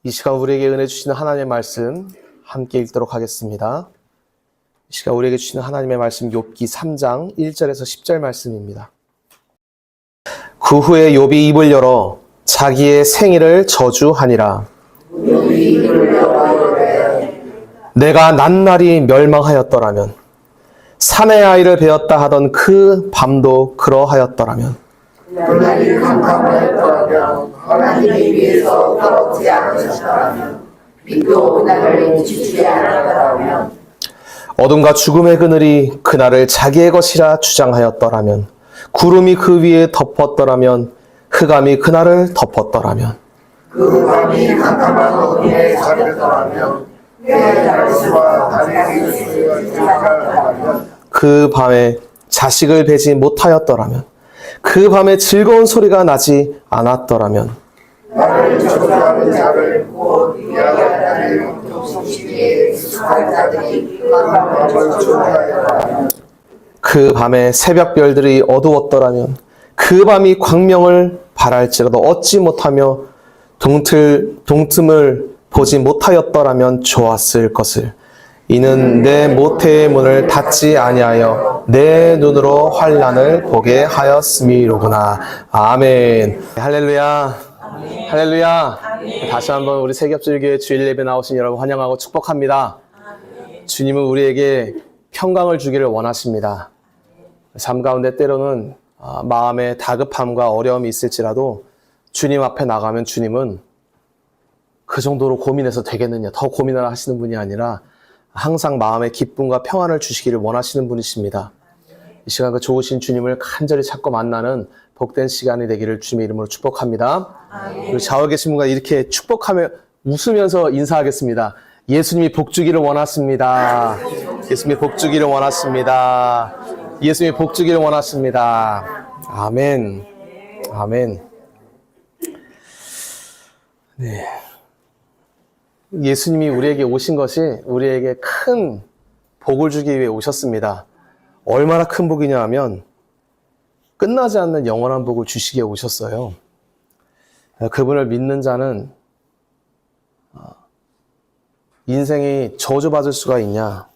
이 시간 우리에게 은혜 주시는 하나님의 말씀 함께 읽도록 하겠습니다. 이 시간 우리에게 주시는 하나님의 말씀 욥기 3장 1절에서 10절 말씀입니다. 그 후에 욥이 입을 열어 자기의 생일을 저주하니라. 내가 낱날이 멸망하였더라면, 사내 아이를 베었다 하던 그 밤도 그러하였더라면, 낱날이 캄캄하였더라면, 하나님이 위에서 떨어지지 않으셨더라면, 빛도 그날을 비추지 않았더라면, 어둠과 죽음의 그늘이 그날을 자기의 것이라 주장하였더라면, 구름이 그 위에 덮었더라면, 흑암이 그날을 덮었더라면, 그 밤이 캄캄한 어둠에 잠겼더라면, 해의 달수와 달의 일수가 지나갔더라면, 그 밤에 자식을 베지 못하였더라면, 그 밤에 즐거운 소리가 나지 않았더라면, 나를 저주하는 자를 곧 이야기하는 영통성시기에 익숙한 자들이 그 밤을 저주하였더라면, 그 밤에 새벽별들이 어두웠더라면, 그 밤이 광명을 발할지라도 얻지 못하며 동틈을 보지 못하였더라면 좋았을 것을. 이는 내 모태의 문을 닫지 아니하여 내 눈으로 환난을 보게 하였음이로구나. 아멘. 할렐루야. 아멘. 할렐루야. 아멘. 다시 한번 우리 세겹절교회 주일 예배 나오신 여러분 환영하고 축복합니다. 아멘. 주님은 우리에게 평강을 주기를 원하십니다. 삶 가운데 때로는 마음에 다급함과 어려움이 있을지라도 주님 앞에 나가면 주님은 그 정도로 고민해서 되겠느냐, 더 고민을 하시는 분이 아니라 항상 마음에 기쁨과 평안을 주시기를 원하시는 분이십니다. 이 시간 그 좋으신 주님을 간절히 찾고 만나는 복된 시간이 되기를 주님의 이름으로 축복합니다. 우리 좌우에 계신 분과 이렇게 축복하며 웃으면서 인사하겠습니다. 예수님이 복 주기를 원하십니다. 예수님이 복 주기를 원하십니다. 예수님이 복 주기를 원하십니다. 아멘. 아멘. 네. 예수님이 우리에게 오신 것이 우리에게 큰 복을 주기 위해 오셨습니다. 얼마나 큰 복이냐 하면 끝나지 않는 영원한 복을 주시기에 오셨어요. 그분을 믿는 자는 인생이 저주받을 수가 있냐?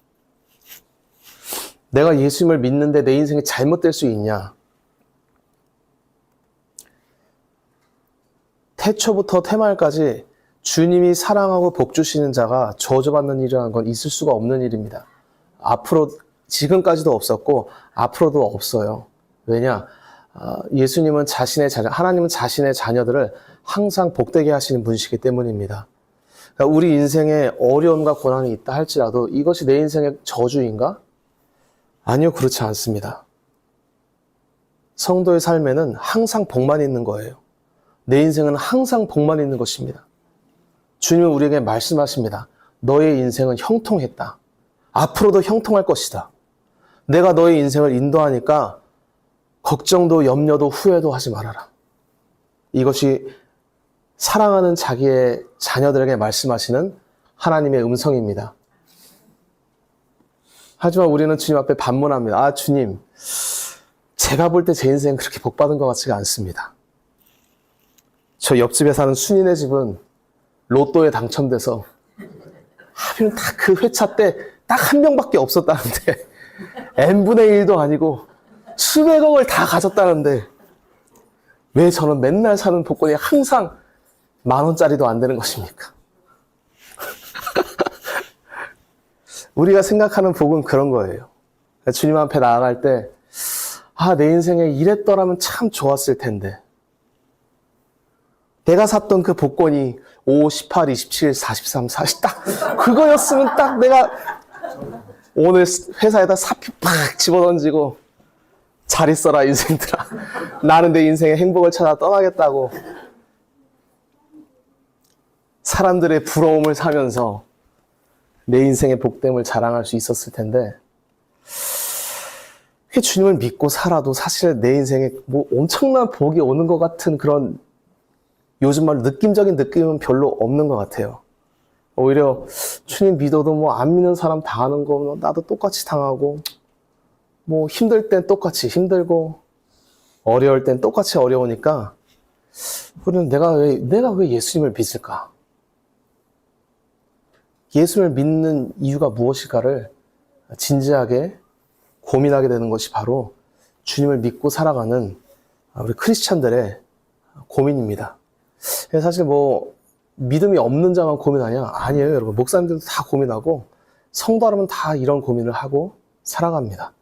내가 예수님을 믿는데 내 인생이 잘못될 수 있냐? 태초부터 태말까지 주님이 사랑하고 복 주시는 자가 저주받는 일이라는 건 있을 수가 없는 일입니다. 앞으로, 지금까지도 없었고 앞으로도 없어요. 왜냐? 예수님은 하나님은 자신의 자녀들을 항상 복되게 하시는 분이시기 때문입니다. 그러니까 우리 인생에 어려움과 고난이 있다 할지라도 이것이 내 인생의 저주인가? 아니요, 그렇지 않습니다. 성도의 삶에는 항상 복만 있는 거예요. 내 인생은 항상 복만 있는 것입니다. 주님은 우리에게 말씀하십니다. 너의 인생은 형통했다. 앞으로도 형통할 것이다. 내가 너의 인생을 인도하니까 걱정도 염려도 후회도 하지 말아라. 이것이 사랑하는 자기의 자녀들에게 말씀하시는 하나님의 음성입니다. 하지만 우리는 주님 앞에 반문합니다. 주님, 제가 볼 때 제 인생 그렇게 복받은 것 같지가 않습니다. 저 옆집에 사는 순이네 집은 로또에 당첨돼서 하필 딱 그 회차 때 딱 한 명밖에 없었다는데 n분의 1도 아니고 수백억을 다 가졌다는데 왜 저는 맨날 사는 복권이 항상 10,000원짜리도 안 되는 것입니까? 우리가 생각하는 복은 그런 거예요. 주님 앞에 나아갈 때 내 인생에 이랬더라면 참 좋았을 텐데 내가 샀던 그 복권이 5, 18, 27, 43, 40 딱 그거였으면 딱 내가 오늘 회사에다 사표 팍 집어던지고 잘 있어라 인생들아. 나는 내 인생의 행복을 찾아 떠나겠다고 사람들의 부러움을 사면서 내 인생의 복됨을 자랑할 수 있었을 텐데 주님을 믿고 살아도 사실 내 인생에 뭐 엄청난 복이 오는 것 같은 그런 요즘 말로 느낌적인 느낌은 별로 없는 것 같아요. 오히려 주님 믿어도 뭐 안 믿는 사람 당하는 거 나도 똑같이 당하고 뭐 힘들 땐 똑같이 힘들고 어려울 땐 똑같이 어려우니까 그러면 내가 왜 예수님을 믿을까? 예수를 믿는 이유가 무엇일까를 진지하게 고민하게 되는 것이 바로 주님을 믿고 살아가는 우리 크리스찬들의 고민입니다. 사실 뭐 믿음이 없는 자만 고민하냐? 아니에요, 여러분. 목사님들도 다 고민하고 성도 여러분 다 이런 고민을 하고 살아갑니다.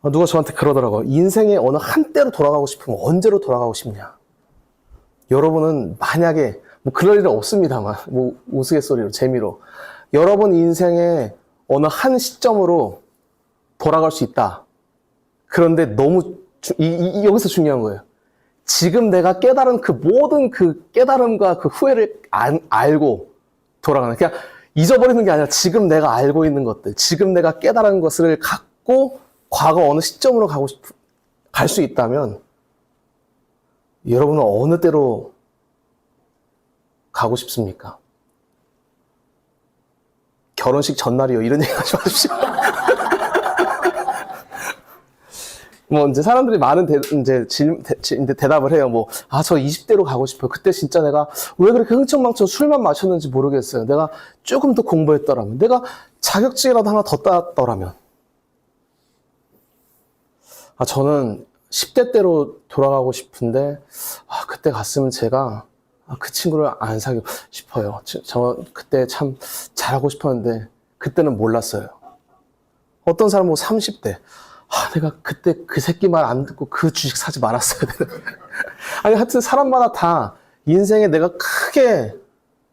누가 저한테 그러더라고요. 인생의 어느 한때로 돌아가고 싶으면 언제로 돌아가고 싶냐? 여러분은 만약에 뭐 그럴 일은 없습니다만 뭐 우스갯소리로 재미로 여러분 인생의 어느 한 시점으로 돌아갈 수 있다. 그런데 너무 여기서 중요한 거예요. 지금 내가 깨달은 그 모든 그 깨달음과 그 후회를 알고 돌아가는, 그냥 잊어버리는 게 아니라 지금 내가 알고 있는 것들, 지금 내가 깨달은 것을 갖고 과거 어느 시점으로 갈 수 있다면 여러분은 어느 때로 가고 싶습니까? 결혼식 전날이요. 이런 얘기 하지 마십시오. 뭐, 이제 사람들이 많은 대답을 해요. 뭐, 저 20대로 가고 싶어요. 그때 진짜 내가 왜 그렇게 흥청망청 술만 마셨는지 모르겠어요. 내가 조금 더 공부했더라면, 내가 자격증이라도 하나 더 땄더라면. 저는 10대 때로 돌아가고 싶은데, 그때 갔으면 제가 그 친구를 안 사귀고 싶어요. 저 그때 참 잘하고 싶었는데, 그때는 몰랐어요. 어떤 사람은 뭐 30대. 내가 그때 그 새끼 말 안 듣고 그 주식 사지 말았어야 되는. 아니, 하여튼 사람마다 다 인생에 내가 크게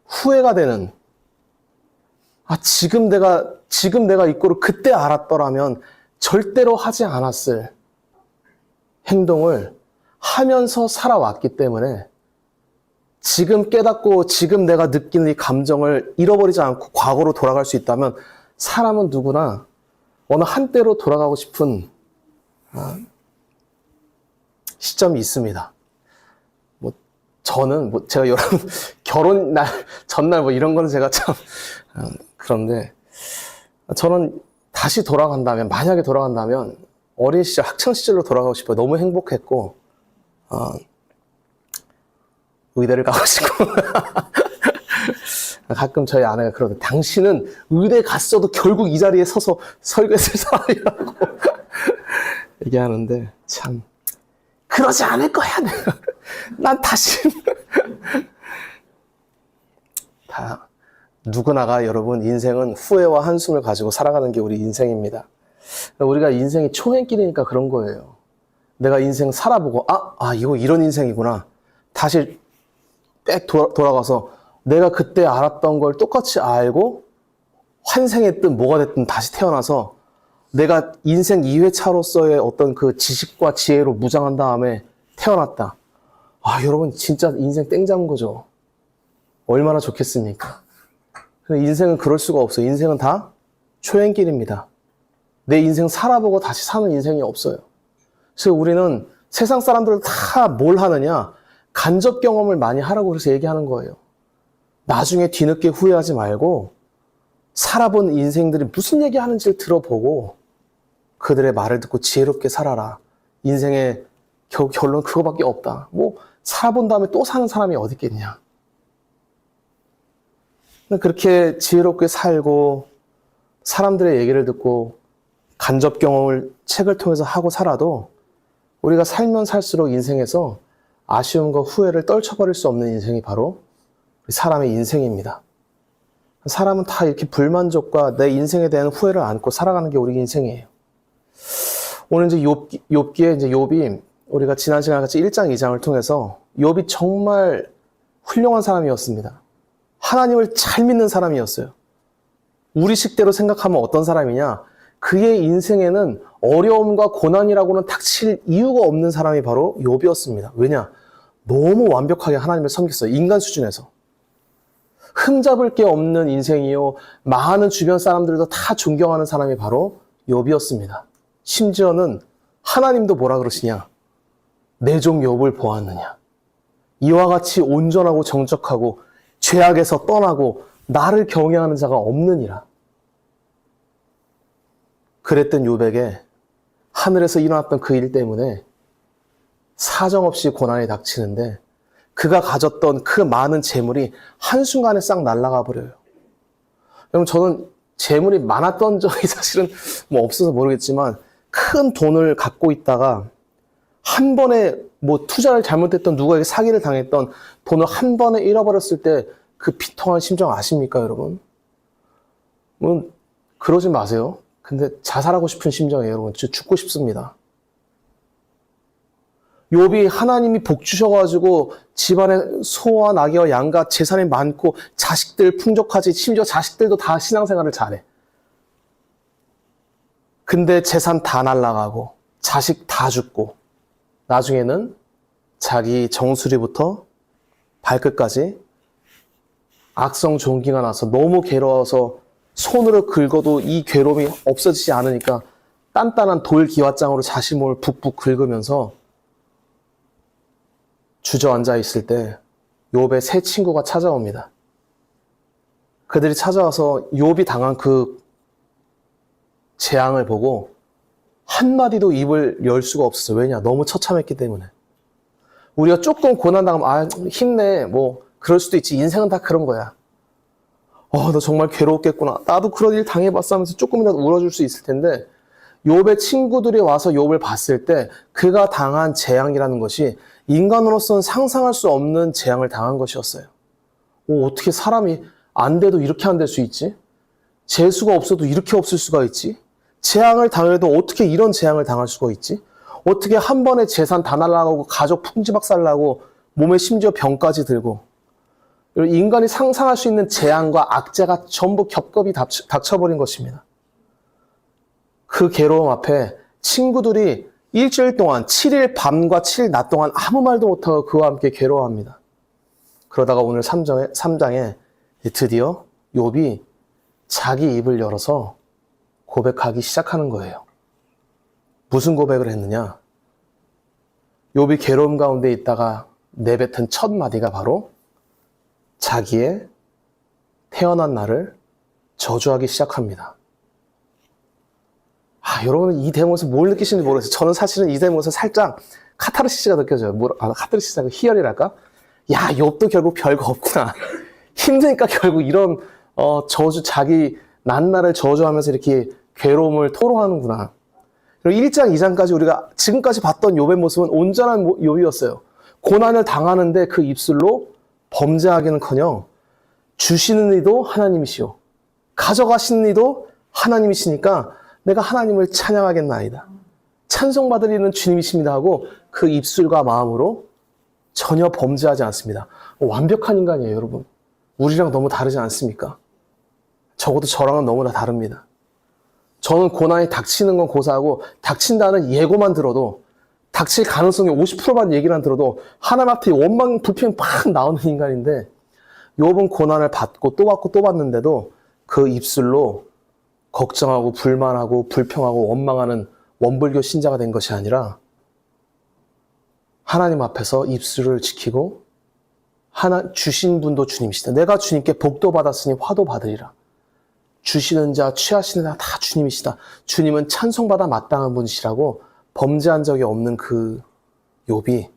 후회가 되는, 지금 내가 이거를 그때 알았더라면 절대로 하지 않았을 행동을 하면서 살아왔기 때문에 지금 깨닫고 지금 내가 느끼는 이 감정을 잃어버리지 않고 과거로 돌아갈 수 있다면 사람은 누구나 어느 한때로 돌아가고 싶은 시점이 있습니다. 뭐 저는 제가 여러분 결혼 날 전날 뭐 이런 거는 제가 참 그런데 저는 다시 돌아간다면, 만약에 돌아간다면 어린 시절, 학창 시절로 돌아가고 싶어요. 너무 행복했고 의대를 가고 싶고 가끔 저희 아내가 그러는데 당신은 의대 갔어도 결국 이 자리에 서서 설교했을 사람이라고 얘기하는데 참 그러지 않을 거야 내가. 난 다시 다 누구나가 여러분 인생은 후회와 한숨을 가지고 살아가는 게 우리 인생입니다. 우리가 인생이 초행길이니까 그런 거예요. 내가 인생 살아보고 이거 이런 인생이구나. 다시 빽 돌아가서 내가 그때 알았던 걸 똑같이 알고 환생했든 뭐가 됐든 다시 태어나서 내가 인생 2회차로서의 어떤 그 지식과 지혜로 무장한 다음에 태어났다. 여러분 진짜 인생 땡 잡은 거죠. 얼마나 좋겠습니까? 근데 인생은 그럴 수가 없어요. 인생은 다 초행길입니다. 내 인생 살아보고 다시 사는 인생이 없어요. 그래서 우리는 세상 사람들 다 뭘 하느냐? 간접 경험을 많이 하라고 그래서 얘기하는 거예요. 나중에 뒤늦게 후회하지 말고 살아본 인생들이 무슨 얘기하는지를 들어보고 그들의 말을 듣고 지혜롭게 살아라. 인생의 결론은 그거밖에 없다. 뭐 살아본 다음에 또 사는 사람이 어디 있겠냐. 그렇게 지혜롭게 살고 사람들의 얘기를 듣고 간접 경험을 책을 통해서 하고 살아도 우리가 살면 살수록 인생에서 아쉬움과 후회를 떨쳐버릴 수 없는 인생이 바로 사람의 인생입니다. 사람은 다 이렇게 불만족과 내 인생에 대한 후회를 안고 살아가는 게 우리 인생이에요. 오늘 이제 욥기에 이제 욥이 우리가 지난 시간에 같이 1장, 2장을 통해서 욥이 정말 훌륭한 사람이었습니다. 하나님을 잘 믿는 사람이었어요. 우리 식대로 생각하면 어떤 사람이냐? 그의 인생에는 어려움과 고난이라고는 닥칠 이유가 없는 사람이 바로 욥이었습니다. 왜냐? 너무 완벽하게 하나님을 섬겼어요. 인간 수준에서. 흠잡을 게 없는 인생이요. 많은 주변 사람들도 다 존경하는 사람이 바로 욥이었습니다. 심지어는 하나님도 뭐라 그러시냐? 내 종 욥을 보았느냐? 이와 같이 온전하고 정직하고 죄악에서 떠나고 나를 경외하는 자가 없느니라. 그랬던 욥에게 하늘에서 일어났던 그 일 때문에 사정없이 고난이 닥치는데 그가 가졌던 그 많은 재물이 한순간에 싹 날아가 버려요. 여러분, 저는 재물이 많았던 적이 사실은 뭐 없어서 모르겠지만, 큰 돈을 갖고 있다가 한 번에 뭐 투자를 잘못했던, 누구에게 사기를 당했던, 돈을 한 번에 잃어버렸을 때 그 비통한 심정 아십니까, 여러분? 그러지 마세요. 근데 자살하고 싶은 심정이에요, 여러분. 진짜 죽고 싶습니다. 욥이 하나님이 복 주셔가지고 집안에 소와 나귀와 양과 재산이 많고 자식들 풍족하지, 심지어 자식들도 다 신앙생활을 잘해. 근데 재산 다 날라가고 자식 다 죽고 나중에는 자기 정수리부터 발끝까지 악성 종기가 나서 너무 괴로워서 손으로 긁어도 이 괴로움이 없어지지 않으니까 단단한 돌 기와장으로 자신 몸을 북북 긁으면서 주저앉아 있을 때 욥의 세 친구가 찾아옵니다. 그들이 찾아와서 욥이 당한 그 재앙을 보고 한마디도 입을 열 수가 없었어요. 왜냐? 너무 처참했기 때문에. 우리가 조금 고난당하면 힘내, 뭐 그럴 수도 있지. 인생은 다 그런 거야. 너 정말 괴로웠겠구나. 나도 그런 일 당해봤어 하면서 조금이라도 울어줄 수 있을 텐데, 욥의 친구들이 와서 욥을 봤을 때 그가 당한 재앙이라는 것이 인간으로서는 상상할 수 없는 재앙을 당한 것이었어요. 어떻게 사람이 안 돼도 이렇게 안 될 수 있지? 재수가 없어도 이렇게 없을 수가 있지? 재앙을 당해도 어떻게 이런 재앙을 당할 수가 있지? 어떻게 한 번에 재산 다 날아가고 가족 풍지박살 나고 몸에 심지어 병까지 들고, 인간이 상상할 수 있는 재앙과 악재가 전부 겹겹이 닥쳐버린 것입니다. 그 괴로움 앞에 친구들이 일주일 동안 7일 밤과 7일 낮 동안 아무 말도 못하고 그와 함께 괴로워합니다. 그러다가 오늘 3장에 드디어 욥이 자기 입을 열어서 고백하기 시작하는 거예요. 무슨 고백을 했느냐? 욥이 괴로움 가운데 있다가 내뱉은 첫 마디가 바로 자기의 태어난 날을 저주하기 시작합니다. 여러분은 이 대목에서 뭘 느끼시는지 모르겠어요. 저는 사실은 이 대목에서 살짝 카타르시스가 느껴져요. 카타르시스가 희열이랄까? 욥도 결국 별거 없구나. 힘드니까 결국 이런 저주, 자기 난날을 저주하면서 이렇게 괴로움을 토로하는구나. 그리고 1장, 2장까지 우리가 지금까지 봤던 욥의 모습은 온전한 욥이었어요. 고난을 당하는데 그 입술로 범죄하기는커녕 주시는 이도 하나님이시오, 가져가시는 이도 하나님이시니까 내가 하나님을 찬양하겠나이다. 찬송받으리는 주님이십니다 하고 그 입술과 마음으로 전혀 범죄하지 않습니다. 완벽한 인간이에요, 여러분. 우리랑 너무 다르지 않습니까? 적어도 저랑은 너무나 다릅니다. 저는 고난이 닥치는 건 고사하고 닥친다는 예고만 들어도, 닥칠 가능성이 50%만 얘기만 들어도 하나님 앞에 원망, 불평이 팍 나오는 인간인데, 욥은 고난을 받고 또 받고 또 받는데도 그 입술로 걱정하고 불만하고 불평하고 원망하는 원불교 신자가 된 것이 아니라 하나님 앞에서 입술을 지키고 주신 분도 주님이시다. 내가 주님께 복도 받았으니 화도 받으리라. 주시는 자, 취하시는 자 다 주님이시다. 주님은 찬송받아 마땅한 분이시라고 범죄한 적이 없는 그 욥이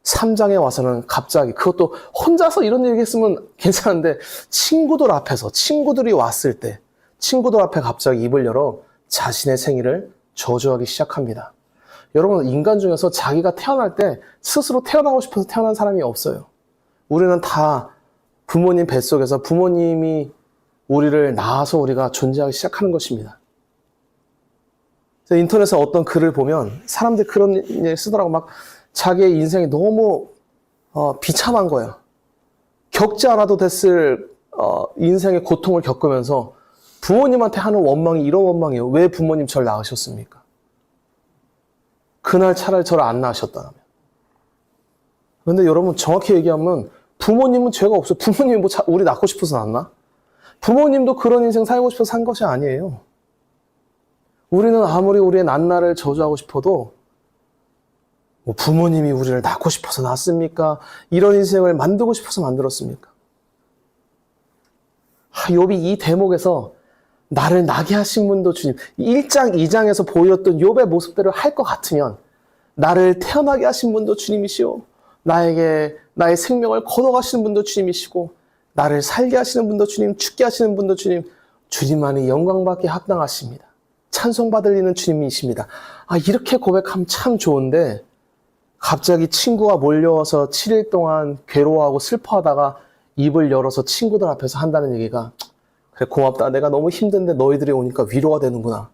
3장에 와서는 갑자기, 그것도 혼자서 이런 얘기 했으면 괜찮은데 친구들 앞에서, 친구들이 왔을 때 친구들 앞에 갑자기 입을 열어 자신의 생일을 저주하기 시작합니다. 여러분, 인간 중에서 자기가 태어날 때 스스로 태어나고 싶어서 태어난 사람이 없어요. 우리는 다 부모님 뱃속에서 부모님이 우리를 낳아서 우리가 존재하기 시작하는 것입니다. 인터넷에 어떤 글을 보면 사람들이 그런 얘기 쓰더라고. 막 자기의 인생이 너무 비참한 거야. 겪지 않아도 됐을 인생의 고통을 겪으면서 부모님한테 하는 원망이 이런 원망이에요. 왜 부모님 저를 낳으셨습니까? 그날 차라리 저를 안 낳으셨다면. 그런데 여러분, 정확히 얘기하면 부모님은 죄가 없어요. 부모님이 뭐 우리 낳고 싶어서 낳나? 부모님도 그런 인생 살고 싶어서 산 것이 아니에요. 우리는 아무리 우리의 난날을 저주하고 싶어도 뭐 부모님이 우리를 낳고 싶어서 낳습니까? 이런 인생을 만들고 싶어서 만들었습니까? 욥이 이 대목에서 나를 나게 하신 분도 주님, 1장, 2장에서 보였던 욥의 모습대로 할 것 같으면 나를 태어나게 하신 분도 주님이시오, 나의 생명을 거둬가시는 분도 주님이시고, 나를 살게 하시는 분도 주님, 죽게 하시는 분도 주님, 주님만이 영광받기 합당하십니다. 찬송받을 이는 주님이십니다. 이렇게 고백하면 참 좋은데 갑자기 친구가 몰려와서 7일 동안 괴로워하고 슬퍼하다가 입을 열어서 친구들 앞에서 한다는 얘기가 그래 고맙다. 내가 너무 힘든데 너희들이 오니까 위로가 되는구나.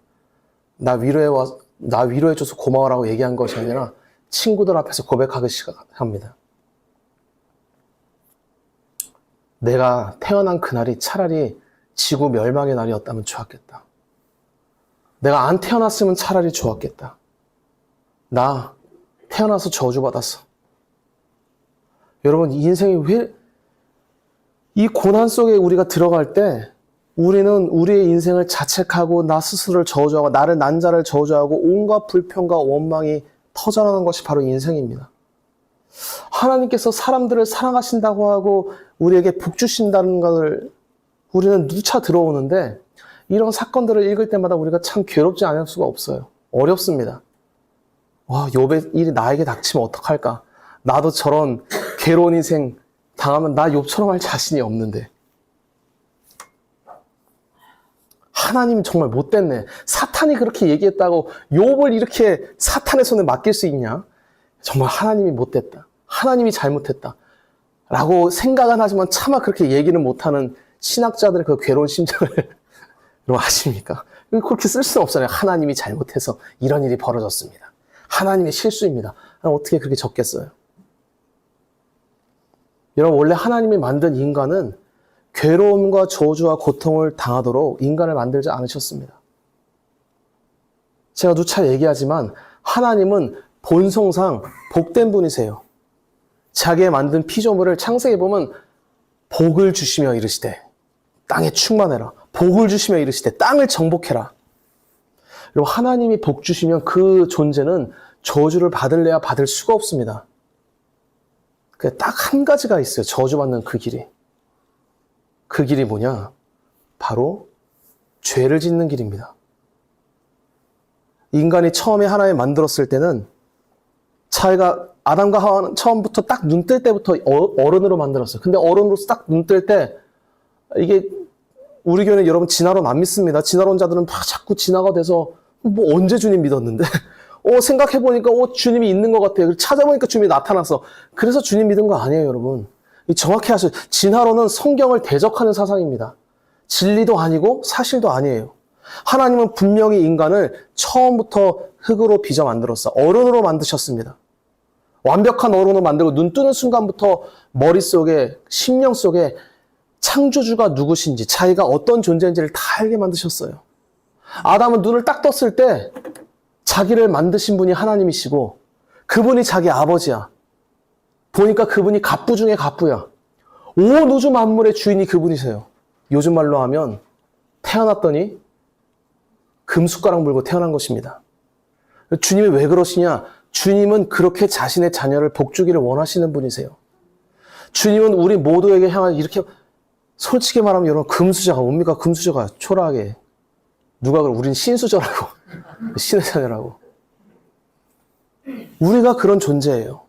나 위로해줘서 고마워라고 얘기한 것이 아니라 친구들 앞에서 고백하기 시작합니다. 내가 태어난 그날이 차라리 지구 멸망의 날이었다면 좋았겠다. 내가 안 태어났으면 차라리 좋았겠다. 나 태어나서 저주받았어. 여러분, 이 인생이 왜 이 고난 속에 우리가 들어갈 때 우리는 우리의 인생을 자책하고 나 스스로를 저주하고 나를 난 자를 저주하고 온갖 불평과 원망이 터져나오는 것이 바로 인생입니다. 하나님께서 사람들을 사랑하신다고 하고 우리에게 복 주신다는 것을 우리는 누차 들어오는데 이런 사건들을 읽을 때마다 우리가 참 괴롭지 않을 수가 없어요. 어렵습니다. 욥의 일이 나에게 닥치면 어떡할까? 나도 저런 괴로운 인생 당하면 나 욥처럼 할 자신이 없는데. 하나님 정말 못됐네. 사탄이 그렇게 얘기했다고 욥을 이렇게 사탄의 손에 맡길 수 있냐? 정말 하나님이 못됐다. 하나님이 잘못했다. 라고 생각은 하지만 차마 그렇게 얘기는 못하는 신학자들의 그 괴로운 심정을 여러분 아십니까? 그렇게 쓸 수는 없잖아요. 하나님이 잘못해서 이런 일이 벌어졌습니다. 하나님의 실수입니다. 어떻게 그렇게 적겠어요? 여러분 원래 하나님이 만든 인간은 괴로움과 저주와 고통을 당하도록 인간을 만들지 않으셨습니다. 제가 누차 얘기하지만 하나님은 본성상 복된 분이세요. 자기의 만든 피조물을 창세기에 보면 복을 주시며 이르시되 땅에 충만해라. 복을 주시며 이르시되 땅을 정복해라. 그리고 하나님이 복 주시면 그 존재는 저주를 받을래야 받을 수가 없습니다. 딱 한 가지가 있어요. 저주받는 그 길이. 그 길이 뭐냐? 바로 죄를 짓는 길입니다. 인간이 처음에 하나님 만들었을 때는 자기가 아담과 하와는 처음부터 딱 눈 뜰 때부터 어른으로 만들었어요. 근데 어른으로서 딱 눈 뜰 때 이게 우리 교회는 여러분 진화론 안 믿습니다. 진화론자들은 막 자꾸 진화가 돼서 뭐 언제 주님 믿었는데 생각해보니까 주님이 있는 것 같아요. 찾아보니까 주님이 나타났어. 그래서 주님 믿은 거 아니에요, 여러분. 정확히 하셔요. 진화론은 성경을 대적하는 사상입니다. 진리도 아니고 사실도 아니에요. 하나님은 분명히 인간을 처음부터 흙으로 빚어 만들었어. 어른으로 만드셨습니다. 완벽한 어른으로 만들고 눈 뜨는 순간부터 머릿속에, 심령 속에 창조주가 누구신지, 자기가 어떤 존재인지를 다 알게 만드셨어요. 아담은 눈을 딱 떴을 때 자기를 만드신 분이 하나님이시고 그분이 자기 아버지야. 보니까 그분이 갑부 중에 갑부야. 온 우주 만물의 주인이 그분이세요. 요즘 말로 하면 태어났더니 금숟가락 물고 태어난 것입니다. 주님이 왜 그러시냐? 주님은 그렇게 자신의 자녀를 복주기를 원하시는 분이세요. 주님은 우리 모두에게 향한 이렇게 솔직히 말하면 여러분 금수저가 뭡니까? 금수저가 초라하게. 누가 그래? 우린 신수저라고. 신의 자녀라고. 우리가 그런 존재예요.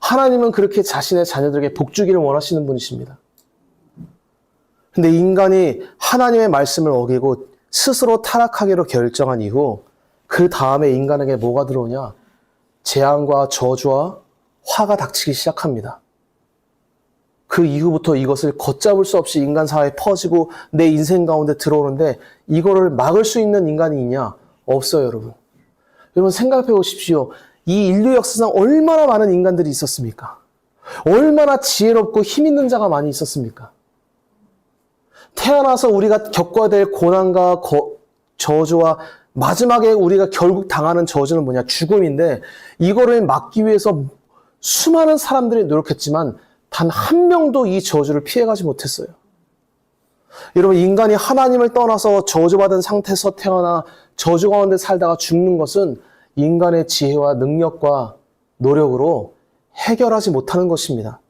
하나님은 그렇게 자신의 자녀들에게 복주기를 원하시는 분이십니다. 근데 인간이 하나님의 말씀을 어기고 스스로 타락하기로 결정한 이후 그 다음에 인간에게 뭐가 들어오냐? 재앙과 저주와 화가 닥치기 시작합니다. 그 이후부터 이것을 걷잡을 수 없이 인간 사회에 퍼지고 내 인생 가운데 들어오는데 이거를 막을 수 있는 인간이 있냐? 없어요, 여러분. 여러분 생각해 보십시오. 이 인류 역사상 얼마나 많은 인간들이 있었습니까? 얼마나 지혜롭고 힘 있는 자가 많이 있었습니까? 태어나서 우리가 겪어야 될 고난과 저주와 마지막에 우리가 결국 당하는 저주는 뭐냐? 죽음인데 이거를 막기 위해서 수많은 사람들이 노력했지만 단 한 명도 이 저주를 피해가지 못했어요. 여러분 인간이 하나님을 떠나서 저주받은 상태에서 태어나 저주 가운데 살다가 죽는 것은 인간의 지혜와 능력과 노력으로 해결하지 못하는 것입니다.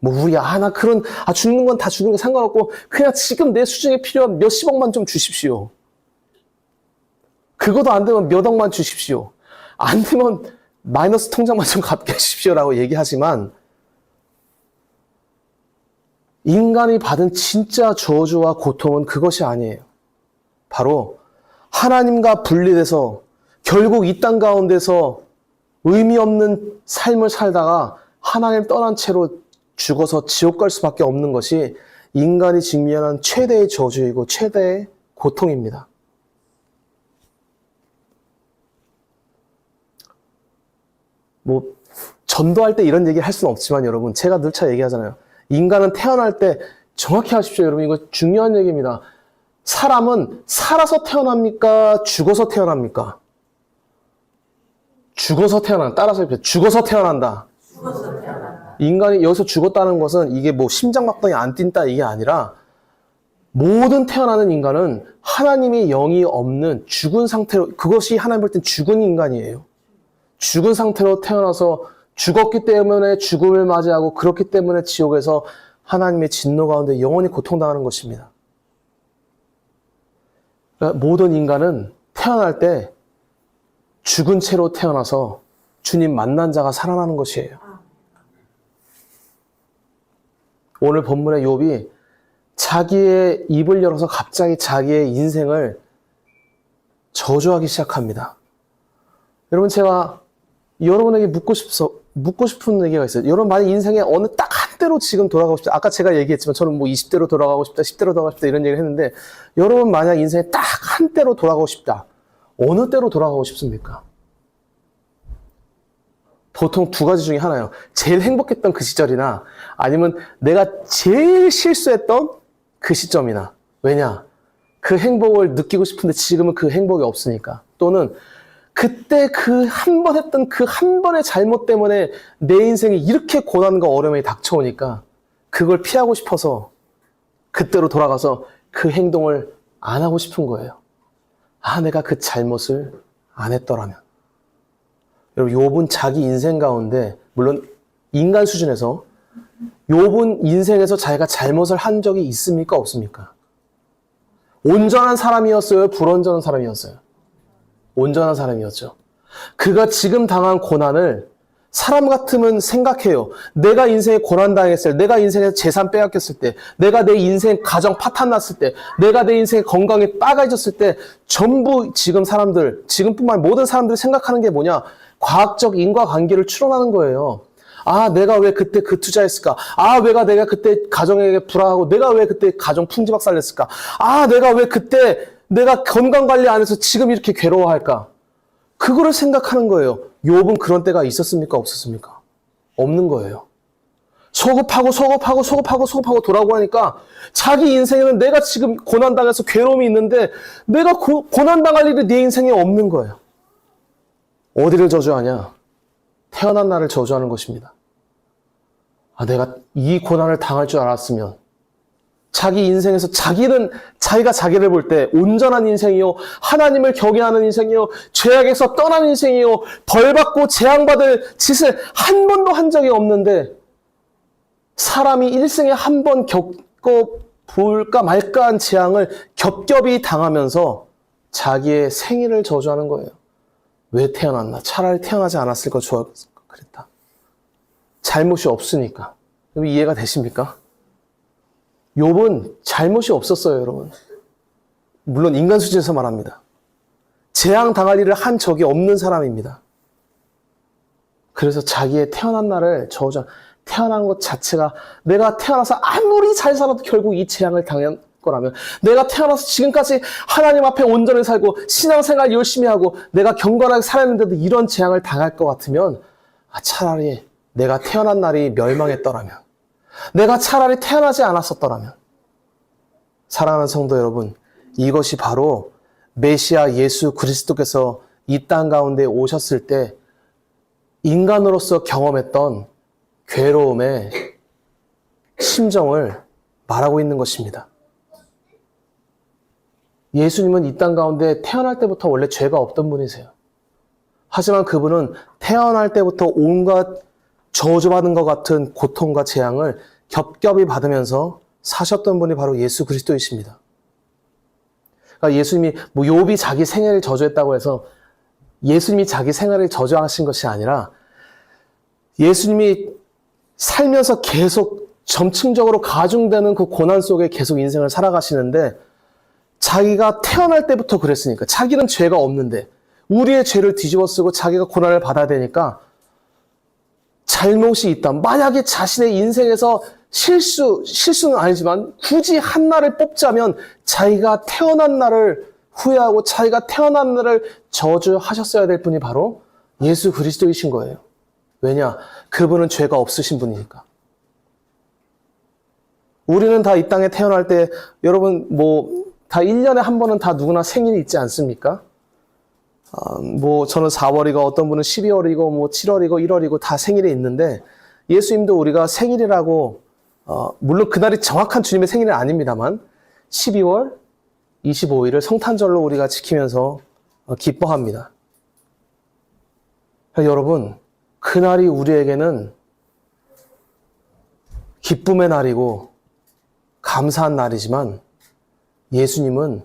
나 죽는 건 다 죽는 거 상관없고 그냥 지금 내 수중에 필요한 몇십억만 좀 주십시오. 그것도 안 되면 몇 억만 주십시오. 안 되면 마이너스 통장만 좀 갚게 해주십시오라고 얘기하지만 인간이 받은 진짜 저주와 고통은 그것이 아니에요. 바로 하나님과 분리돼서 결국 이 땅 가운데서 의미 없는 삶을 살다가 하나님 떠난 채로 죽어서 지옥 갈 수밖에 없는 것이 인간이 직면한 최대의 저주이고 최대의 고통입니다. 전도할 때 이런 얘기 할 수는 없지만 여러분, 제가 늘 얘기하잖아요. 인간은 태어날 때 정확히 하십시오. 여러분, 이거 중요한 얘기입니다. 사람은 살아서 태어납니까? 죽어서 태어납니까? 죽어서 태어난다. 따라서 해보세요. 죽어서 태어난다. 죽어서 태어난다. 인간이 여기서 죽었다는 것은 이게 심장박동이 안 뛴다 이게 아니라 모든 태어나는 인간은 하나님의 영이 없는 죽은 상태로, 그것이 하나님 볼 땐 죽은 인간이에요. 죽은 상태로 태어나서 죽었기 때문에 죽음을 맞이하고 그렇기 때문에 지옥에서 하나님의 진노 가운데 영원히 고통당하는 것입니다. 그러니까 모든 인간은 태어날 때 죽은 채로 태어나서 주님 만난 자가 살아나는 것이에요. 오늘 본문의 욥이 자기의 입을 열어서 갑자기 자기의 인생을 저주하기 시작합니다. 여러분, 제가 여러분에게 묻고 싶은 얘기가 있어요. 여러분 만약 인생에 어느 딱 한때로 지금 돌아가고 싶다. 아까 제가 얘기했지만 저는 20대로 돌아가고 싶다, 10대로 돌아가고 싶다 이런 얘기를 했는데, 여러분 만약 인생에 딱 한때로 돌아가고 싶다. 어느 때로 돌아가고 싶습니까? 보통 두 가지 중에 하나예요. 제일 행복했던 그 시절이나 아니면 내가 제일 실수했던 그 시점이나. 왜냐? 그 행복을 느끼고 싶은데 지금은 그 행복이 없으니까. 또는 그때 그 한 번 했던 그 한 번의 잘못 때문에 내 인생에 이렇게 고난과 어려움이 닥쳐오니까 그걸 피하고 싶어서 그때로 돌아가서 그 행동을 안 하고 싶은 거예요. 아, 내가 그 잘못을 안 했더라면. 여러분, 욥은 자기 인생 가운데, 물론 인간 수준에서 욥은 인생에서 자기가 잘못을 한 적이 있습니까? 없습니까? 온전한 사람이었어요? 불온전한 사람이었어요? 온전한 사람이었죠. 그가 지금 당한 고난을 사람 같으면 생각해요. 내가 인생에 고난당했을 때, 내가 인생에서 재산 빼앗겼을 때, 내가 내 인생 가정 파탄 났을 때, 내가 내 인생의 건강이 빠가해졌을 때, 전부 지금 사람들, 지금뿐만 아니라 모든 사람들이 생각하는 게 뭐냐? 과학적 인과관계를 추론하는 거예요. 아, 내가 왜 그때 그 투자했을까? 아, 내가 그때 가정에게 불화하고, 내가 왜 그때 가정 풍지박살 냈을까? 아, 내가 왜 그때 내가 건강관리 안 해서 지금 이렇게 괴로워할까? 그거를 생각하는 거예요. 욥은 그런 때가 있었습니까? 없었습니까? 없는 거예요. 소급하고 돌아오고 하니까 자기 인생에는 내가 지금 고난당해서 괴로움이 있는데 내가 고난당할 일이 내 인생에 없는 거예요. 어디를 저주하냐? 태어난 날을 저주하는 것입니다. 아, 내가 이 고난을 당할 줄 알았으면, 자기 인생에서 자기가 자기를 볼 때 온전한 인생이요, 하나님을 경외하는 인생이요, 죄악에서 떠난 인생이요, 벌받고 재앙받을 짓을 한 번도 한 적이 없는데 사람이 일생에 한 번 겪어볼까 말까한 재앙을 겹겹이 당하면서 자기의 생일을 저주하는 거예요. 왜 태어났나? 차라리 태어나지 않았을 거 그랬다. 잘못이 없으니까. 이해가 되십니까? 욥은 잘못이 없었어요, 여러분. 물론 인간 수준에서 말합니다. 재앙 당할 일을 한 적이 없는 사람입니다. 그래서 자기의 태어난 날을 태어난 것 자체가, 내가 태어나서 아무리 잘 살아도 결국 이 재앙을 당한 거라면, 내가 태어나서 지금까지 하나님 앞에 온전히 살고 신앙생활 열심히 하고 내가 경건하게 살았는데도 이런 재앙을 당할 것 같으면, 차라리 내가 태어난 날이 멸망했더라면, 내가 차라리 태어나지 않았었더라면. 사랑하는 성도 여러분, 이것이 바로 메시아 예수 그리스도께서 이 땅 가운데 오셨을 때 인간으로서 경험했던 괴로움의 심정을 말하고 있는 것입니다. 예수님은 이 땅 가운데 태어날 때부터 원래 죄가 없던 분이세요. 하지만 그분은 태어날 때부터 온갖 저주받은 것 같은 고통과 재앙을 겹겹이 받으면서 사셨던 분이 바로 예수 그리스도이십니다. 그러니까 예수님이 욥이 자기 생애를 저주했다고 해서 예수님이 자기 생애를 저주하신 것이 아니라 예수님이 살면서 계속 점층적으로 가중되는 그 고난 속에 계속 인생을 살아가시는데 자기가 태어날 때부터 그랬으니까 자기는 죄가 없는데 우리의 죄를 뒤집어 쓰고 자기가 고난을 받아야 되니까 잘못이 있다. 만약에 자신의 인생에서 실수는 아니지만 굳이 한 날을 뽑자면 자기가 태어난 날을 후회하고 자기가 태어난 날을 저주하셨어야 될 분이 바로 예수 그리스도이신 거예요. 왜냐? 그분은 죄가 없으신 분이니까. 우리는 다 이 땅에 태어날 때 여러분 다 1년에 한 번은 다 누구나 생일이 있지 않습니까? 저는 4월이고 어떤 분은 12월이고 7월이고 1월이고 다 생일이 있는데 예수님도 우리가 생일이라고 물론 그날이 정확한 주님의 생일은 아닙니다만 12월 25일을 성탄절로 우리가 지키면서 기뻐합니다. 여러분, 그날이 우리에게는 기쁨의 날이고 감사한 날이지만 예수님은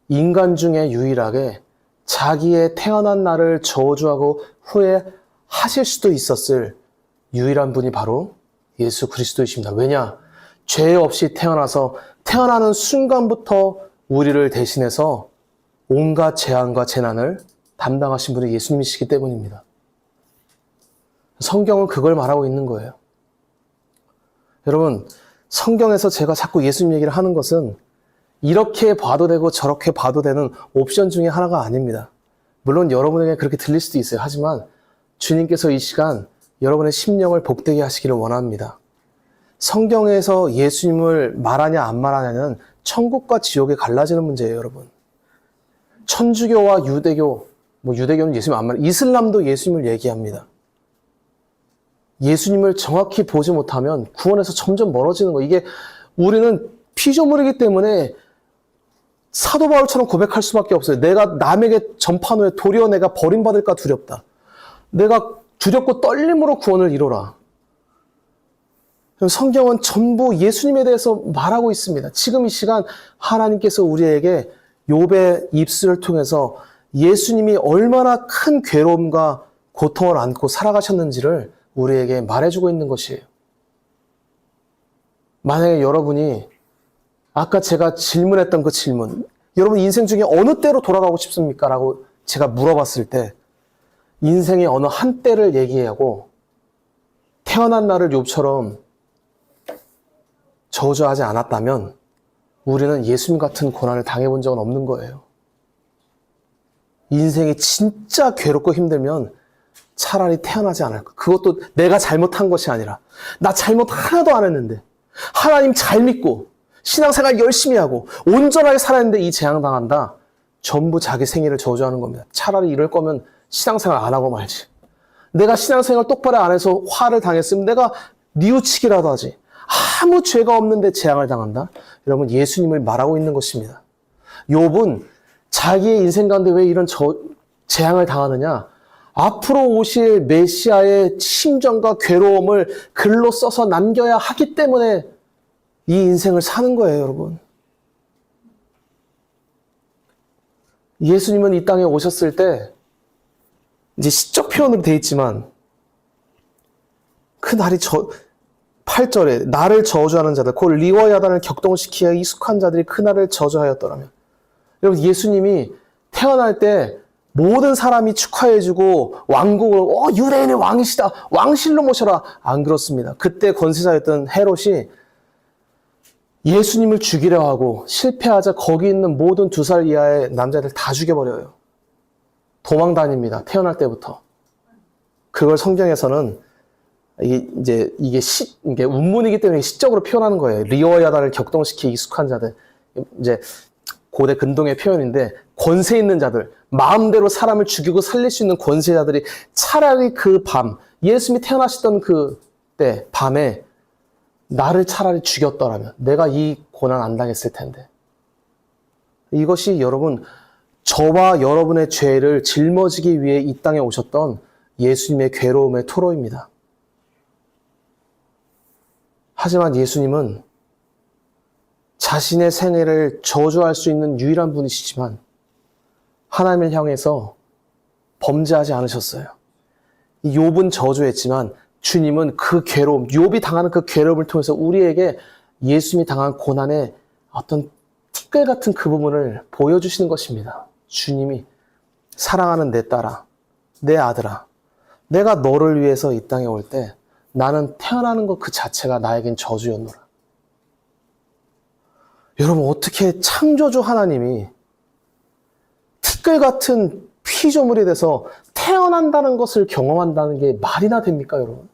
인간 중에 유일하게 자기의 태어난 날을 저주하고 후회하실 수도 있었을 유일한 분이 바로 예수 그리스도이십니다. 왜냐? 죄 없이 태어나서 태어나는 순간부터 우리를 대신해서 온갖 재앙과 재난을 담당하신 분이 예수님이시기 때문입니다. 성경은 그걸 말하고 있는 거예요. 여러분, 성경에서 제가 자꾸 예수님 얘기를 하는 것은 이렇게 봐도 되고 저렇게 봐도 되는 옵션 중에 하나가 아닙니다. 물론 여러분에게 그렇게 들릴 수도 있어요. 하지만 주님께서 이 시간 여러분의 심령을 복되게 하시기를 원합니다. 성경에서 예수님을 말하냐 안 말하냐는 천국과 지옥에 갈라지는 문제예요, 여러분. 천주교와 유대교, 유대교는 예수님 안 말해요. 이슬람도 예수님을 얘기합니다. 예수님을 정확히 보지 못하면 구원에서 점점 멀어지는 거예요. 이게 우리는 피조물이기 때문에 사도 바울처럼 고백할 수밖에 없어요. 내가 남에게 전파한 후에 도리어 내가 버림받을까 두렵다. 내가 두렵고 떨림으로 구원을 이루라. 성경은 전부 예수님에 대해서 말하고 있습니다. 지금 이 시간 하나님께서 우리에게 욥의 입술을 통해서 예수님이 얼마나 큰 괴로움과 고통을 안고 살아가셨는지를 우리에게 말해주고 있는 것이에요. 만약에 여러분이 아까 제가 질문했던 그 질문, 여러분 인생 중에 어느 때로 돌아가고 싶습니까? 라고 제가 물어봤을 때 인생의 어느 한 때를 얘기하고 태어난 날을 욥처럼 저주하지 않았다면 우리는 예수님 같은 고난을 당해본 적은 없는 거예요. 인생이 진짜 괴롭고 힘들면 차라리 태어나지 않을까. 그것도 내가 잘못한 것이 아니라 나 잘못 하나도 안 했는데 하나님 잘 믿고 신앙생활 열심히 하고 온전하게 살았는데 이 재앙당한다. 전부 자기 생일을 저주하는 겁니다. 차라리 이럴 거면 신앙생활 안 하고 말지. 내가 신앙생활 똑바로 안 해서 화를 당했으면 내가 뉘우치기라도 하지. 아무 죄가 없는데 재앙을 당한다? 여러분, 예수님을 말하고 있는 것입니다. 욥은 자기의 인생 가운데 왜 이런 재앙을 당하느냐? 앞으로 오실 메시아의 심정과 괴로움을 글로 써서 남겨야 하기 때문에 이 인생을 사는 거예요, 여러분. 예수님은 이 땅에 오셨을 때 이제 시적 표현으로 되어 있지만 그 날이 8절에 나를 저주하는 자들, 곧 리와 야단을 격동시키어 익숙한 자들이 그 날을 저주하였더라면. 여러분, 예수님이 태어날 때 모든 사람이 축하해주고 왕국을 유대인의 왕이시다, 왕실로 모셔라. 안 그렇습니다. 그때 권세자였던 헤롯이 예수님을 죽이려 하고 실패하자 거기 있는 모든 2살 이하의 남자들 다 죽여버려요. 도망 다닙니다. 태어날 때부터. 그걸 성경에서는 이게 운문이기 때문에 시적으로 표현하는 거예요. 리어 야단을 격동시키 익숙한 자들. 이제 고대 근동의 표현인데 권세 있는 자들, 마음대로 사람을 죽이고 살릴 수 있는 권세자들이 차라리 그 밤, 예수님이 태어나시던 그때 밤에 나를 차라리 죽였더라면 내가 이 고난 안 당했을 텐데. 이것이 여러분, 저와 여러분의 죄를 짊어지기 위해 이 땅에 오셨던 예수님의 괴로움의 토로입니다. 하지만 예수님은 자신의 생애를 저주할 수 있는 유일한 분이시지만 하나님을 향해서 범죄하지 않으셨어요. 욥은 저주했지만 주님은 그 괴로움, 욥이 당하는 그 괴로움을 통해서 우리에게 예수님이 당한 고난의 어떤 티끌 같은 그 부분을 보여주시는 것입니다. 주님이 사랑하는 내 딸아, 내 아들아, 내가 너를 위해서 이 땅에 올 때 나는 태어나는 것 그 자체가 나에겐 저주였노라. 여러분, 어떻게 창조주 하나님이 티끌 같은 피조물이 돼서 태어난다는 것을 경험한다는 게 말이나 됩니까, 여러분?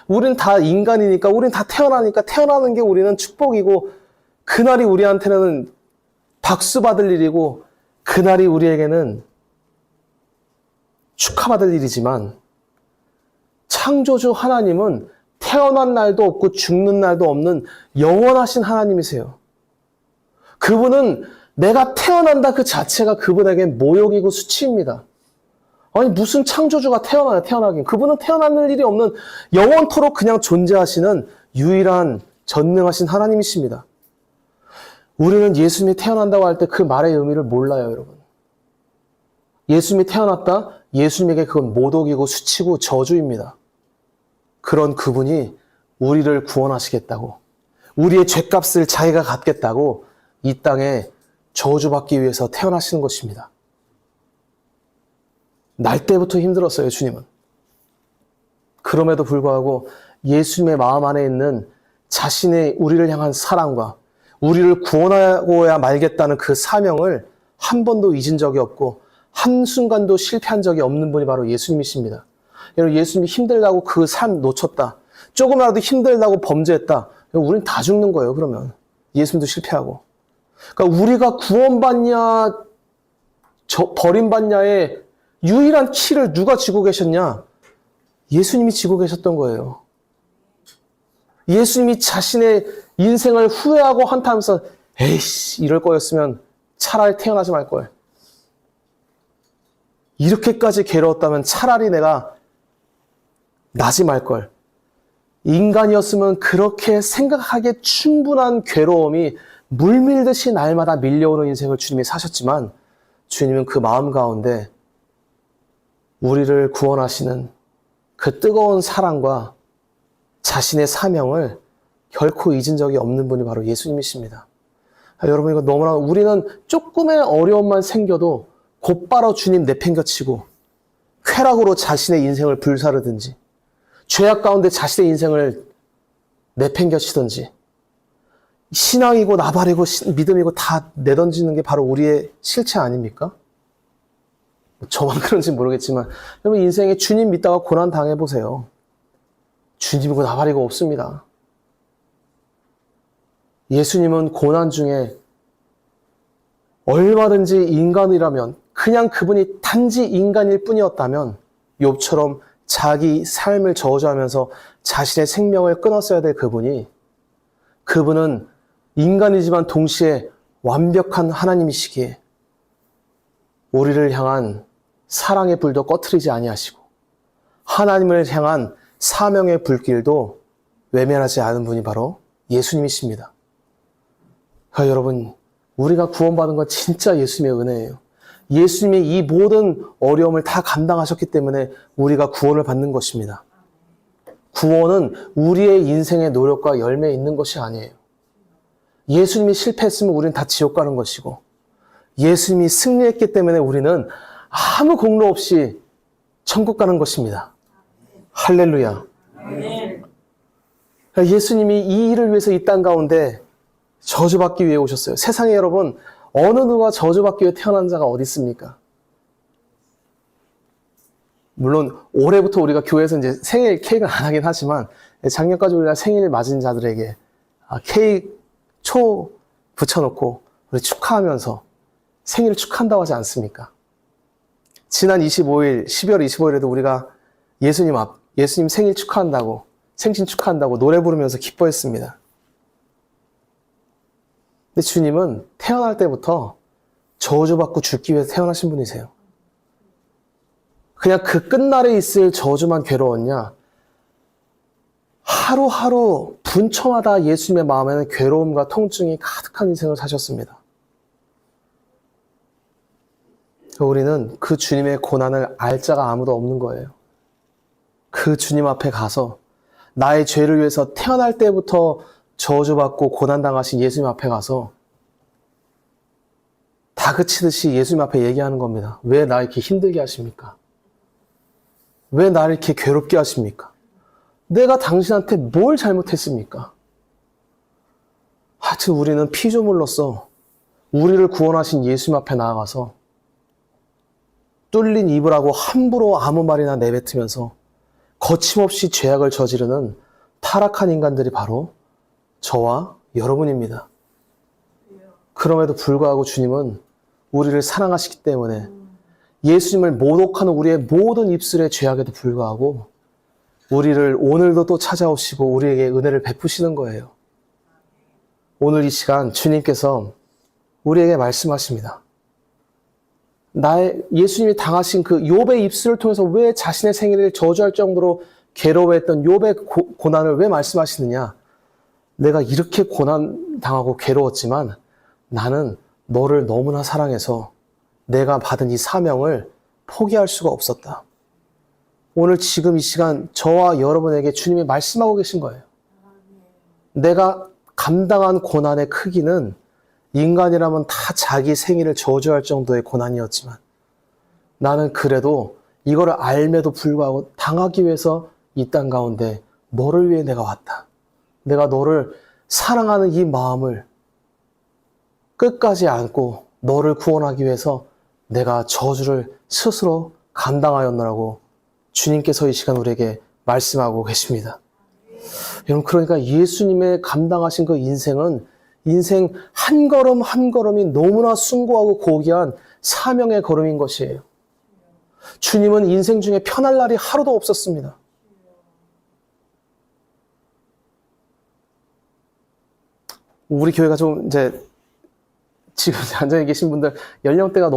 우린 다 인간이니까, 우린 다 태어나니까 태어나는 게 우리는 축복이고, 그날이 우리한테는 박수 받을 일이고, 그날이 우리에게는 축하받을 일이지만, 창조주 하나님은 태어난 날도 없고 죽는 날도 없는 영원하신 하나님이세요. 그분은 내가 태어난다 그 자체가 그분에게 모욕이고 수치입니다. 아니 무슨 창조주가 태어나긴. 그분은 태어날 일이 없는 영원토록 그냥 존재하시는 유일한 전능하신 하나님이십니다. 우리는 예수님이 태어난다고 할 때 그 말의 의미를 몰라요, 여러분. 예수님이 태어났다? 예수님에게 그건 모독이고 수치고 저주입니다. 그런 그분이 우리를 구원하시겠다고, 우리의 죗값을 자기가 갚겠다고 이 땅에 저주받기 위해서 태어나시는 것입니다. 날 때부터 힘들었어요, 주님은. 그럼에도 불구하고 예수님의 마음 안에 있는 자신의 우리를 향한 사랑과 우리를 구원하고야 말겠다는 그 사명을 한 번도 잊은 적이 없고 한순간도 실패한 적이 없는 분이 바로 예수님이십니다. 여러분, 예수님이 힘들다고 그 삶 놓쳤다, 조금이라도 힘들다고 범죄했다, 우린 다 죽는 거예요. 그러면 예수님도 실패하고. 그러니까 우리가 구원받냐 버림받냐의 유일한 키를 누가 쥐고 계셨냐? 예수님이 쥐고 계셨던 거예요. 예수님이 자신의 인생을 후회하고 한탄하면서 에이씨, 이럴 거였으면 차라리 태어나지 말걸, 이렇게까지 괴로웠다면 차라리 내가 나지 말걸, 인간이었으면 그렇게 생각하기에 충분한 괴로움이 물밀듯이 날마다 밀려오는 인생을 주님이 사셨지만, 주님은 그 마음 가운데 우리를 구원하시는 그 뜨거운 사랑과 자신의 사명을 결코 잊은 적이 없는 분이 바로 예수님이십니다. 여러분, 이거 너무나, 우리는 조금의 어려움만 생겨도 곧바로 주님 내팽겨치고 쾌락으로 자신의 인생을 불사르든지, 죄악 가운데 자신의 인생을 내팽겨치든지, 신앙이고 나발이고 믿음이고 다 내던지는 게 바로 우리의 실체 아닙니까? 저만 그런지 모르겠지만 여러분, 인생에 주님 믿다가 고난 당해보세요. 주님이고 나발이고 없습니다. 예수님은 고난 중에 얼마든지 인간이라면, 그냥 그분이 단지 인간일 뿐이었다면 욥처럼 자기 삶을 저주하면서 자신의 생명을 끊었어야 될 그분은 인간이지만 동시에 완벽한 하나님이시기에 우리를 향한 사랑의 불도 꺼트리지 아니하시고 하나님을 향한 사명의 불길도 외면하지 않은 분이 바로 예수님이십니다. 그러니까 여러분, 우리가 구원받은 건 진짜 예수님의 은혜예요. 예수님이 이 모든 어려움을 다 감당하셨기 때문에 우리가 구원을 받는 것입니다. 구원은 우리의 인생의 노력과 열매에 있는 것이 아니에요. 예수님이 실패했으면 우리는 다 지옥 가는 것이고, 예수님이 승리했기 때문에 우리는 아무 공로 없이 천국 가는 것입니다. 할렐루야. 예수님이 이 일을 위해서 이 땅 가운데 저주받기 위해 오셨어요. 세상에 여러분, 어느 누가 저주받기 위해 태어난 자가 어디 있습니까? 물론 올해부터 우리가 교회에서 이제 생일 케이크는 안 하긴 하지만, 작년까지 우리가 생일 맞은 자들에게 케이크 초 붙여놓고 우리 축하하면서 생일을 축하한다고 하지 않습니까? 지난 12월 25일에도 우리가 예수님 생일 축하한다고, 생신 축하한다고 노래 부르면서 기뻐했습니다. 근데 주님은 태어날 때부터 저주받고 죽기 위해서 태어나신 분이세요. 그냥 그 끝날에 있을 저주만 괴로웠냐? 하루하루 분초마다 예수님의 마음에는 괴로움과 통증이 가득한 인생을 사셨습니다. 우리는 그 주님의 고난을 알 자가 아무도 없는 거예요. 그 주님 앞에 가서 나의 죄를 위해서 태어날 때부터 저주받고 고난당하신 예수님 앞에 가서 다그치듯이 예수님 앞에 얘기하는 겁니다. 왜 나 이렇게 힘들게 하십니까? 왜 나를 이렇게 괴롭게 하십니까? 내가 당신한테 뭘 잘못했습니까? 하여튼 우리는 피조물로서 우리를 구원하신 예수님 앞에 나아가서 뚫린 입을 하고 함부로 아무 말이나 내뱉으면서 거침없이 죄악을 저지르는 타락한 인간들이 바로 저와 여러분입니다. 그럼에도 불구하고 주님은 우리를 사랑하시기 때문에 예수님을 모독하는 우리의 모든 입술의 죄악에도 불구하고 우리를 오늘도 또 찾아오시고 우리에게 은혜를 베푸시는 거예요. 오늘 이 시간 주님께서 우리에게 말씀하십니다. 예수님이 당하신 그 욥의 입술을 통해서 왜 자신의 생애를 저주할 정도로 괴로워했던 욥의 고난을 왜 말씀하시느냐? 내가 이렇게 고난당하고 괴로웠지만 나는 너를 너무나 사랑해서 내가 받은 이 사명을 포기할 수가 없었다. 오늘 지금 이 시간 저와 여러분에게 주님이 말씀하고 계신 거예요. 내가 감당한 고난의 크기는 인간이라면 다 자기 생일을 저주할 정도의 고난이었지만 나는 그래도 이거를 알매도 불구하고 당하기 위해서 이 땅 가운데 너를 위해 내가 왔다. 내가 너를 사랑하는 이 마음을 끝까지 안고 너를 구원하기 위해서 내가 저주를 스스로 감당하였노라고 주님께서 이 시간 우리에게 말씀하고 계십니다. 여러분, 그러니까 예수님의 감당하신 그 인생은 인생 한 걸음 한 걸음이 너무나 숭고하고 고귀한 사명의 걸음인 것이에요. 주님은 인생 중에 편할 날이 하루도 없었습니다. 우리 교회가 좀 이제 지금 앉아 계신 분들 연령대가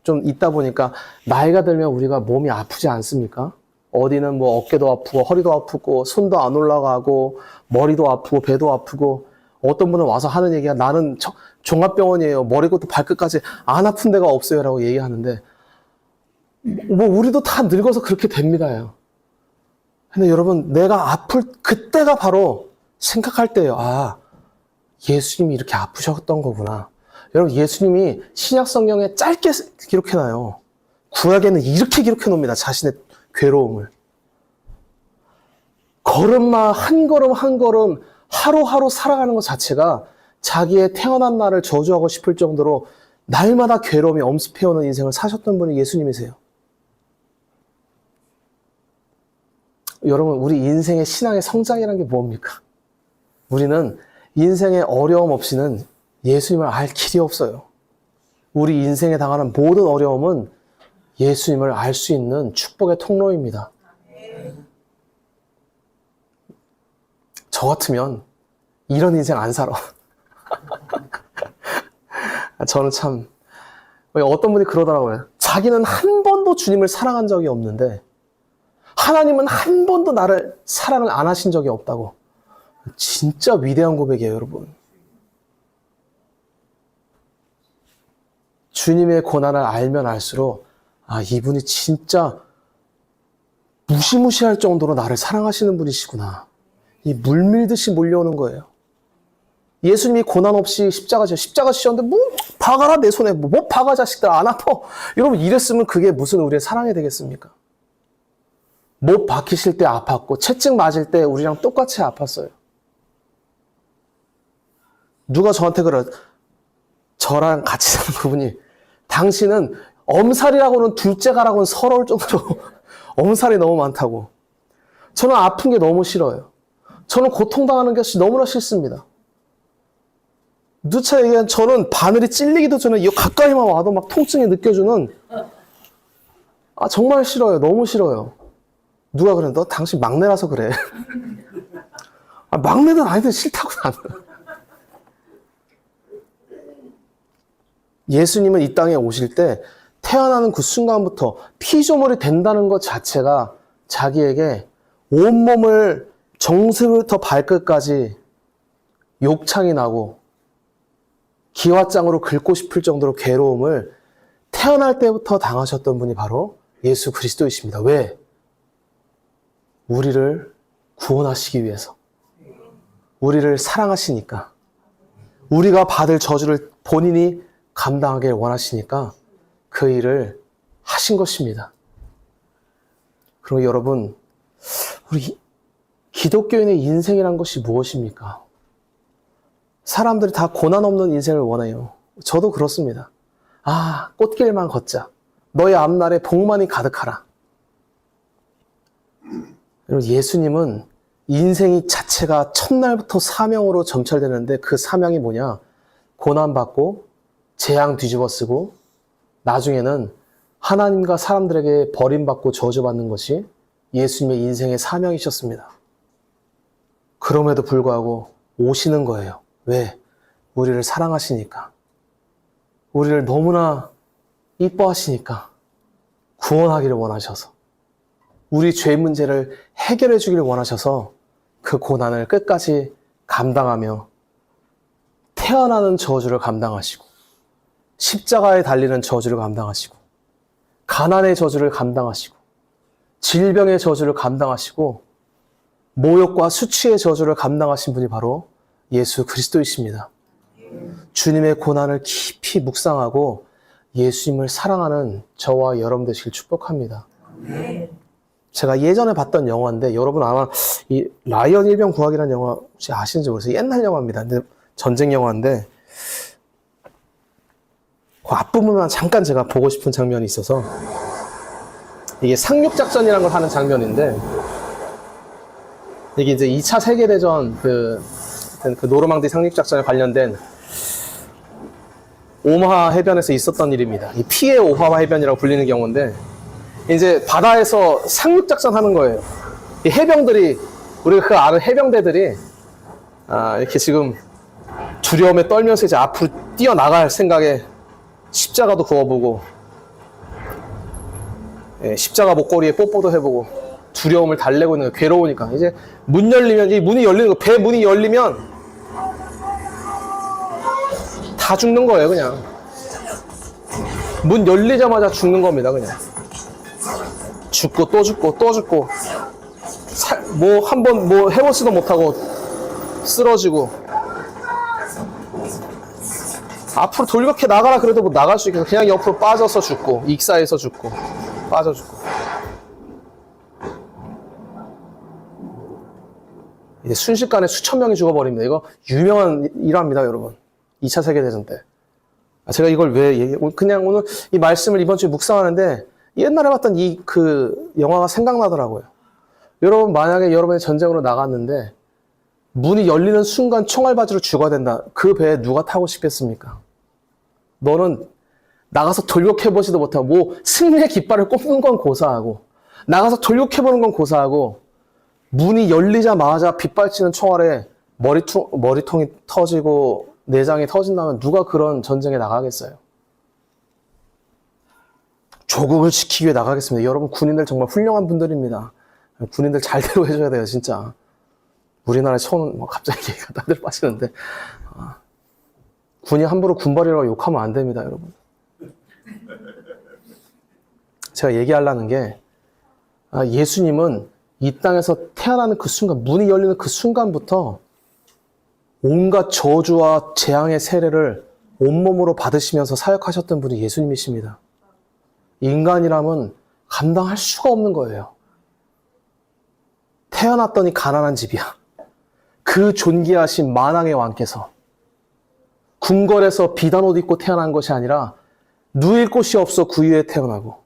좀 있다 보니까 나이가 들면 우리가 몸이 아프지 않습니까? 어디는 뭐 어깨도 아프고 허리도 아프고 손도 안 올라가고 머리도 아프고 배도 아프고 어떤 분은 와서 하는 얘기가 나는 종합병원이에요. 머리부터 발끝까지 안 아픈 데가 없어요 라고 얘기하는데 뭐 우리도 다 늙어서 그렇게 됩니다요. 근데 여러분 내가 아플 그때가 바로 생각할 때예요. 아, 예수님이 이렇게 아프셨던 거구나. 여러분 예수님이 신약 성경에 짧게 기록해놔요. 구약에는 이렇게 기록해놓습니다. 자신의 괴로움을. 걸음마 한 걸음 한 걸음 하루하루 살아가는 것 자체가 자기의 태어난 날을 저주하고 싶을 정도로 날마다 괴로움이 엄습해오는 인생을 사셨던 분이 예수님이세요. 여러분 우리 인생의 신앙의 성장이라는 게 뭡니까? 우리는 인생의 어려움 없이는 예수님을 알 길이 없어요. 우리 인생에 당하는 모든 어려움은 예수님을 알 수 있는 축복의 통로입니다. 저 같으면 이런 인생 안 살아. 저는 참 어떤 분이 그러더라고요. 자기는 한 번도 주님을 사랑한 적이 없는데 하나님은 한 번도 나를 사랑을 안 하신 적이 없다고. 진짜 위대한 고백이에요, 여러분. 주님의 고난을 알면 알수록 아, 이분이 진짜 무시무시할 정도로 나를 사랑하시는 분이시구나. 이 물밀듯이 몰려오는 거예요. 예수님이 고난 없이 십자가 지셨는데 뭐 박아라 내 손에 뭐 박아 자식들 안 아파. 여러분 이랬으면 그게 무슨 우리의 사랑이 되겠습니까? 못 박히실 때 아팠고 채찍 맞을 때 우리랑 똑같이 아팠어요. 누가 저한테 저랑 같이 사는 그분이 당신은 엄살이라고는 둘째가라고는 서러울 정도로 엄살이 너무 많다고. 저는 아픈 게 너무 싫어요. 저는 고통당하는 것이 너무나 싫습니다. 누차 얘기한 저는 바늘이 찔리기도 전에 이 가까이만 와도 막 통증이 느껴지는 정말 싫어요. 너무 싫어요. 누가 그래? 너 당신 막내라서 그래. 막내든 아니든 싫다고 나는. 예수님은 이 땅에 오실 때 태어나는 그 순간부터 피조물이 된다는 것 자체가 자기에게 온몸을 정수부터 발끝까지 욕창이 나고 기와장으로 긁고 싶을 정도로 괴로움을 태어날 때부터 당하셨던 분이 바로 예수 그리스도이십니다. 왜? 우리를 구원하시기 위해서. 우리를 사랑하시니까. 우리가 받을 저주를 본인이 감당하길 원하시니까 그 일을 하신 것입니다. 그리고 여러분, 우리 기독교인의 인생이란 것이 무엇입니까? 사람들이 다 고난 없는 인생을 원해요. 저도 그렇습니다. 아, 꽃길만 걷자. 너의 앞날에 복만이 가득하라. 여러분, 예수님은 인생이 자체가 첫날부터 사명으로 점철되는데 그 사명이 뭐냐? 고난받고 재앙 뒤집어 쓰고 나중에는 하나님과 사람들에게 버림받고 저주받는 것이 예수님의 인생의 사명이셨습니다. 그럼에도 불구하고 오시는 거예요. 왜? 우리를 사랑하시니까. 우리를 너무나 이뻐하시니까. 구원하기를 원하셔서. 우리 죄 문제를 해결해 주기를 원하셔서 그 고난을 끝까지 감당하며 태어나는 저주를 감당하시고 십자가에 달리는 저주를 감당하시고 가난의 저주를 감당하시고 질병의 저주를 감당하시고 모욕과 수치의 저주를 감당하신 분이 바로 예수 그리스도이십니다. 주님의 고난을 깊이 묵상하고 예수님을 사랑하는 저와 여러분 되시길 축복합니다. 제가 예전에 봤던 영화인데 여러분 아마 이 라이언 일병 구하기라는 영화 혹시 아시는지 모르겠어요. 옛날 영화입니다. 근데 전쟁 영화인데 그 앞부분만 잠깐 제가 보고 싶은 장면이 있어서 이게 상륙작전이라는 걸 하는 장면인데 이게 이제 2차 세계대전 그 노르망디 상륙작전에 관련된 오마하 해변에서 있었던 일입니다. 이 피해 오하마 해변이라고 불리는 경우인데 이제 바다에서 상륙작전 하는 거예요. 이 해병들이 우리가 그 아는 해병대들이 이렇게 지금 두려움에 떨면서 이제 앞으로 뛰어나갈 생각에 십자가도 구워보고 십자가 목걸이에 뽀뽀도 해보고 두려움을 달래고 있는 거예요. 괴로우니까 이제 문 열리면 이 문이 열리는 거 배 문이 열리면 다 죽는 거예요. 그냥 문 열리자마자 죽는 겁니다. 그냥 죽고 또 죽고 또 죽고 뭐 한 번 뭐 해보지도 못하고 쓰러지고 앞으로 돌격해 나가라 그래도 뭐 나갈 수 있겠어. 그냥 옆으로 빠져서 죽고 익사해서 죽고 빠져 죽고 이제 순식간에 수천 명이 죽어버립니다. 이거 유명한 일화입니다, 여러분. 2차 세계대전 때. 제가 이걸 왜 그냥 오늘 이 말씀을 이번 주에 묵상하는데 옛날에 봤던 그 영화가 생각나더라고요. 여러분, 만약에 여러분이 전쟁으로 나갔는데 문이 열리는 순간 총알바지로 죽어야 된다. 그 배에 누가 타고 싶겠습니까? 너는 나가서 돌격해보지도 못하고 뭐 승리의 깃발을 꼽는 건 고사하고 나가서 돌격해보는 건 고사하고 문이 열리자마자 빗발치는 총알에 머리통이 터지고 내장이 터진다면 누가 그런 전쟁에 나가겠어요? 조국을 지키기 위해 나가겠습니다. 여러분, 군인들 정말 훌륭한 분들입니다. 군인들 잘 대우해줘야 돼요, 진짜. 우리나라에 손은 갑자기 얘기가 다들 빠지는데 군이 함부로 군발이라고 욕하면 안 됩니다, 여러분. 제가 얘기하려는 게 예수님은 이 땅에서 태어나는 그 순간, 문이 열리는 그 순간부터 온갖 저주와 재앙의 세례를 온몸으로 받으시면서 사역하셨던 분이 예수님이십니다. 인간이라면 감당할 수가 없는 거예요. 태어났더니 가난한 집이야. 그 존귀하신 만왕의 왕께서 궁궐에서 비단 옷 입고 태어난 것이 아니라 누일 곳이 없어 구유에 태어나고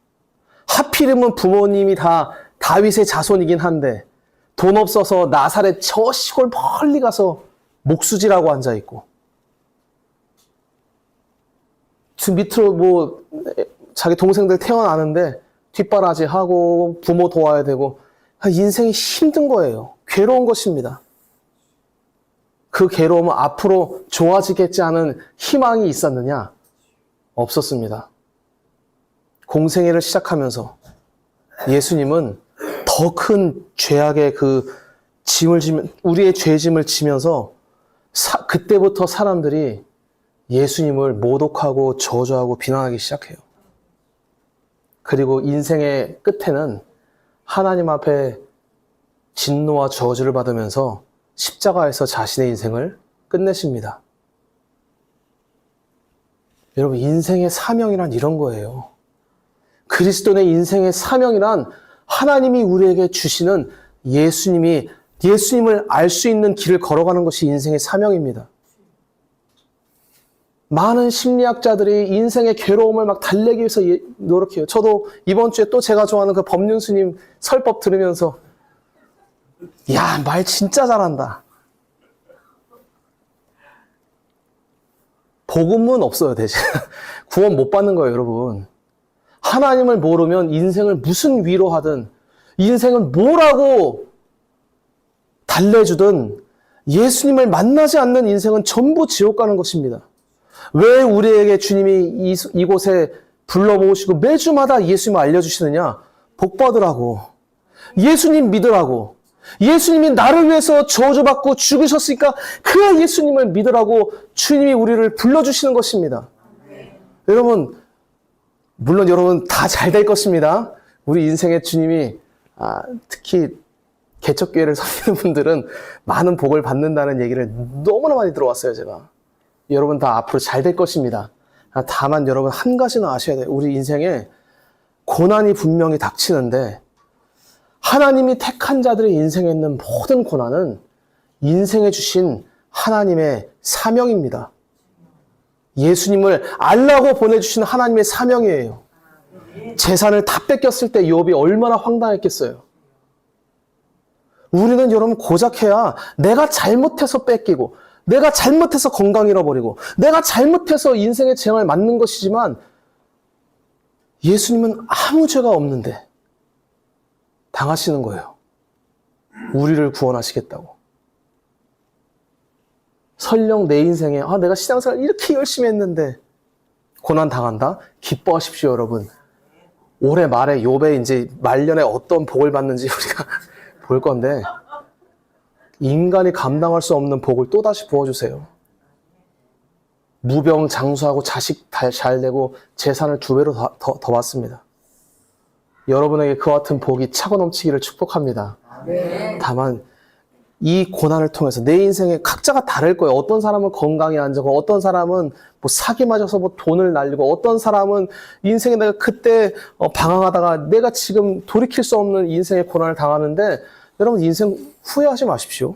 하필이면 부모님이 다 다윗의 자손이긴 한데 돈 없어서 나사렛 저 시골 멀리 가서 목수질하고 앉아있고 밑으로 뭐 자기 동생들 태어나는데 뒷바라지하고 부모 도와야 되고 인생이 힘든 거예요. 괴로운 것입니다. 그 괴로움은 앞으로 좋아지겠지 하는 희망이 있었느냐? 없었습니다. 공생애를 시작하면서 예수님은 더 큰 죄악의 그 짐을 우리의 죄짐을 지면서 그때부터 사람들이 예수님을 모독하고 저주하고 비난하기 시작해요. 그리고 인생의 끝에는 하나님 앞에 진노와 저주를 받으면서 십자가에서 자신의 인생을 끝내십니다. 여러분, 인생의 사명이란 이런 거예요. 그리스도의 인생의 사명이란 하나님이 우리에게 주시는 예수님을 알 수 있는 길을 걸어가는 것이 인생의 사명입니다. 많은 심리학자들이 인생의 괴로움을 막 달래기 위해서 노력해요. 저도 이번 주에 또 제가 좋아하는 그 법륜스님 설법 들으면서 야, 말 진짜 잘한다. 복음은 없어요, 대신. 구원 못 받는 거예요, 여러분. 하나님을 모르면 인생을 무슨 위로하든, 인생을 뭐라고 달래주든, 예수님을 만나지 않는 인생은 전부 지옥 가는 것입니다. 왜 우리에게 주님이 이곳에 불러 모으시고 매주마다 예수님을 알려주시느냐? 복 받으라고. 예수님 믿으라고. 예수님이 나를 위해서 저주받고 죽으셨으니까 그 예수님을 믿으라고 주님이 우리를 불러주시는 것입니다. 여러분, 물론 여러분 다 잘 될 것입니다. 우리 인생의 주님이 특히 개척교회를 섬기는 분들은 많은 복을 받는다는 얘기를 너무나 많이 들어왔어요, 제가. 여러분 다 앞으로 잘 될 것입니다. 다만 여러분 한 가지는 아셔야 돼요. 우리 인생에 고난이 분명히 닥치는데 하나님이 택한 자들의 인생에 있는 모든 고난은 인생에 주신 하나님의 사명입니다. 예수님을 알라고 보내주신 하나님의 사명이에요. 재산을 다 뺏겼을 때 욥이 얼마나 황당했겠어요. 우리는 여러분 고작해야 내가 잘못해서 뺏기고 내가 잘못해서 건강 잃어버리고 내가 잘못해서 인생의 재앙을 맞는 것이지만 예수님은 아무 죄가 없는데 당하시는 거예요. 우리를 구원하시겠다고. 설령 내 인생에 내가 신앙생활 이렇게 열심히 했는데 고난 당한다? 기뻐하십시오, 여러분. 올해 말에 욥의 이제 말년에 어떤 복을 받는지 우리가 볼 건데 인간이 감당할 수 없는 복을 또다시 부어주세요. 무병장수하고 자식 잘 되고 재산을 2배로 더 받습니다. 여러분에게 그와 같은 복이 차고 넘치기를 축복합니다. 다만 이 고난을 통해서 내 인생에 각자가 다를 거예요. 어떤 사람은 건강이 안 좋고 어떤 사람은 뭐 사기 맞아서 뭐 돈을 날리고 어떤 사람은 인생에 내가 그때 방황하다가 내가 지금 돌이킬 수 없는 인생의 고난을 당하는데 여러분 인생 후회하지 마십시오.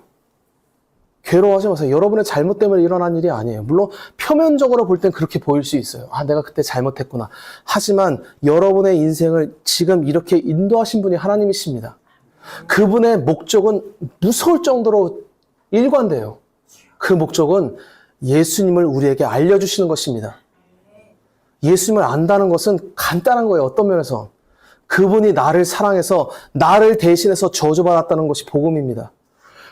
괴로워하지 마세요. 여러분의 잘못 때문에 일어난 일이 아니에요. 물론 표면적으로 볼 땐 그렇게 보일 수 있어요. 내가 그때 잘못했구나. 하지만 여러분의 인생을 지금 이렇게 인도하신 분이 하나님이십니다. 그분의 목적은 무서울 정도로 일관돼요. 그 목적은 예수님을 우리에게 알려주시는 것입니다. 예수님을 안다는 것은 간단한 거예요. 어떤 면에서. 그분이 나를 사랑해서 나를 대신해서 저주받았다는 것이 복음입니다.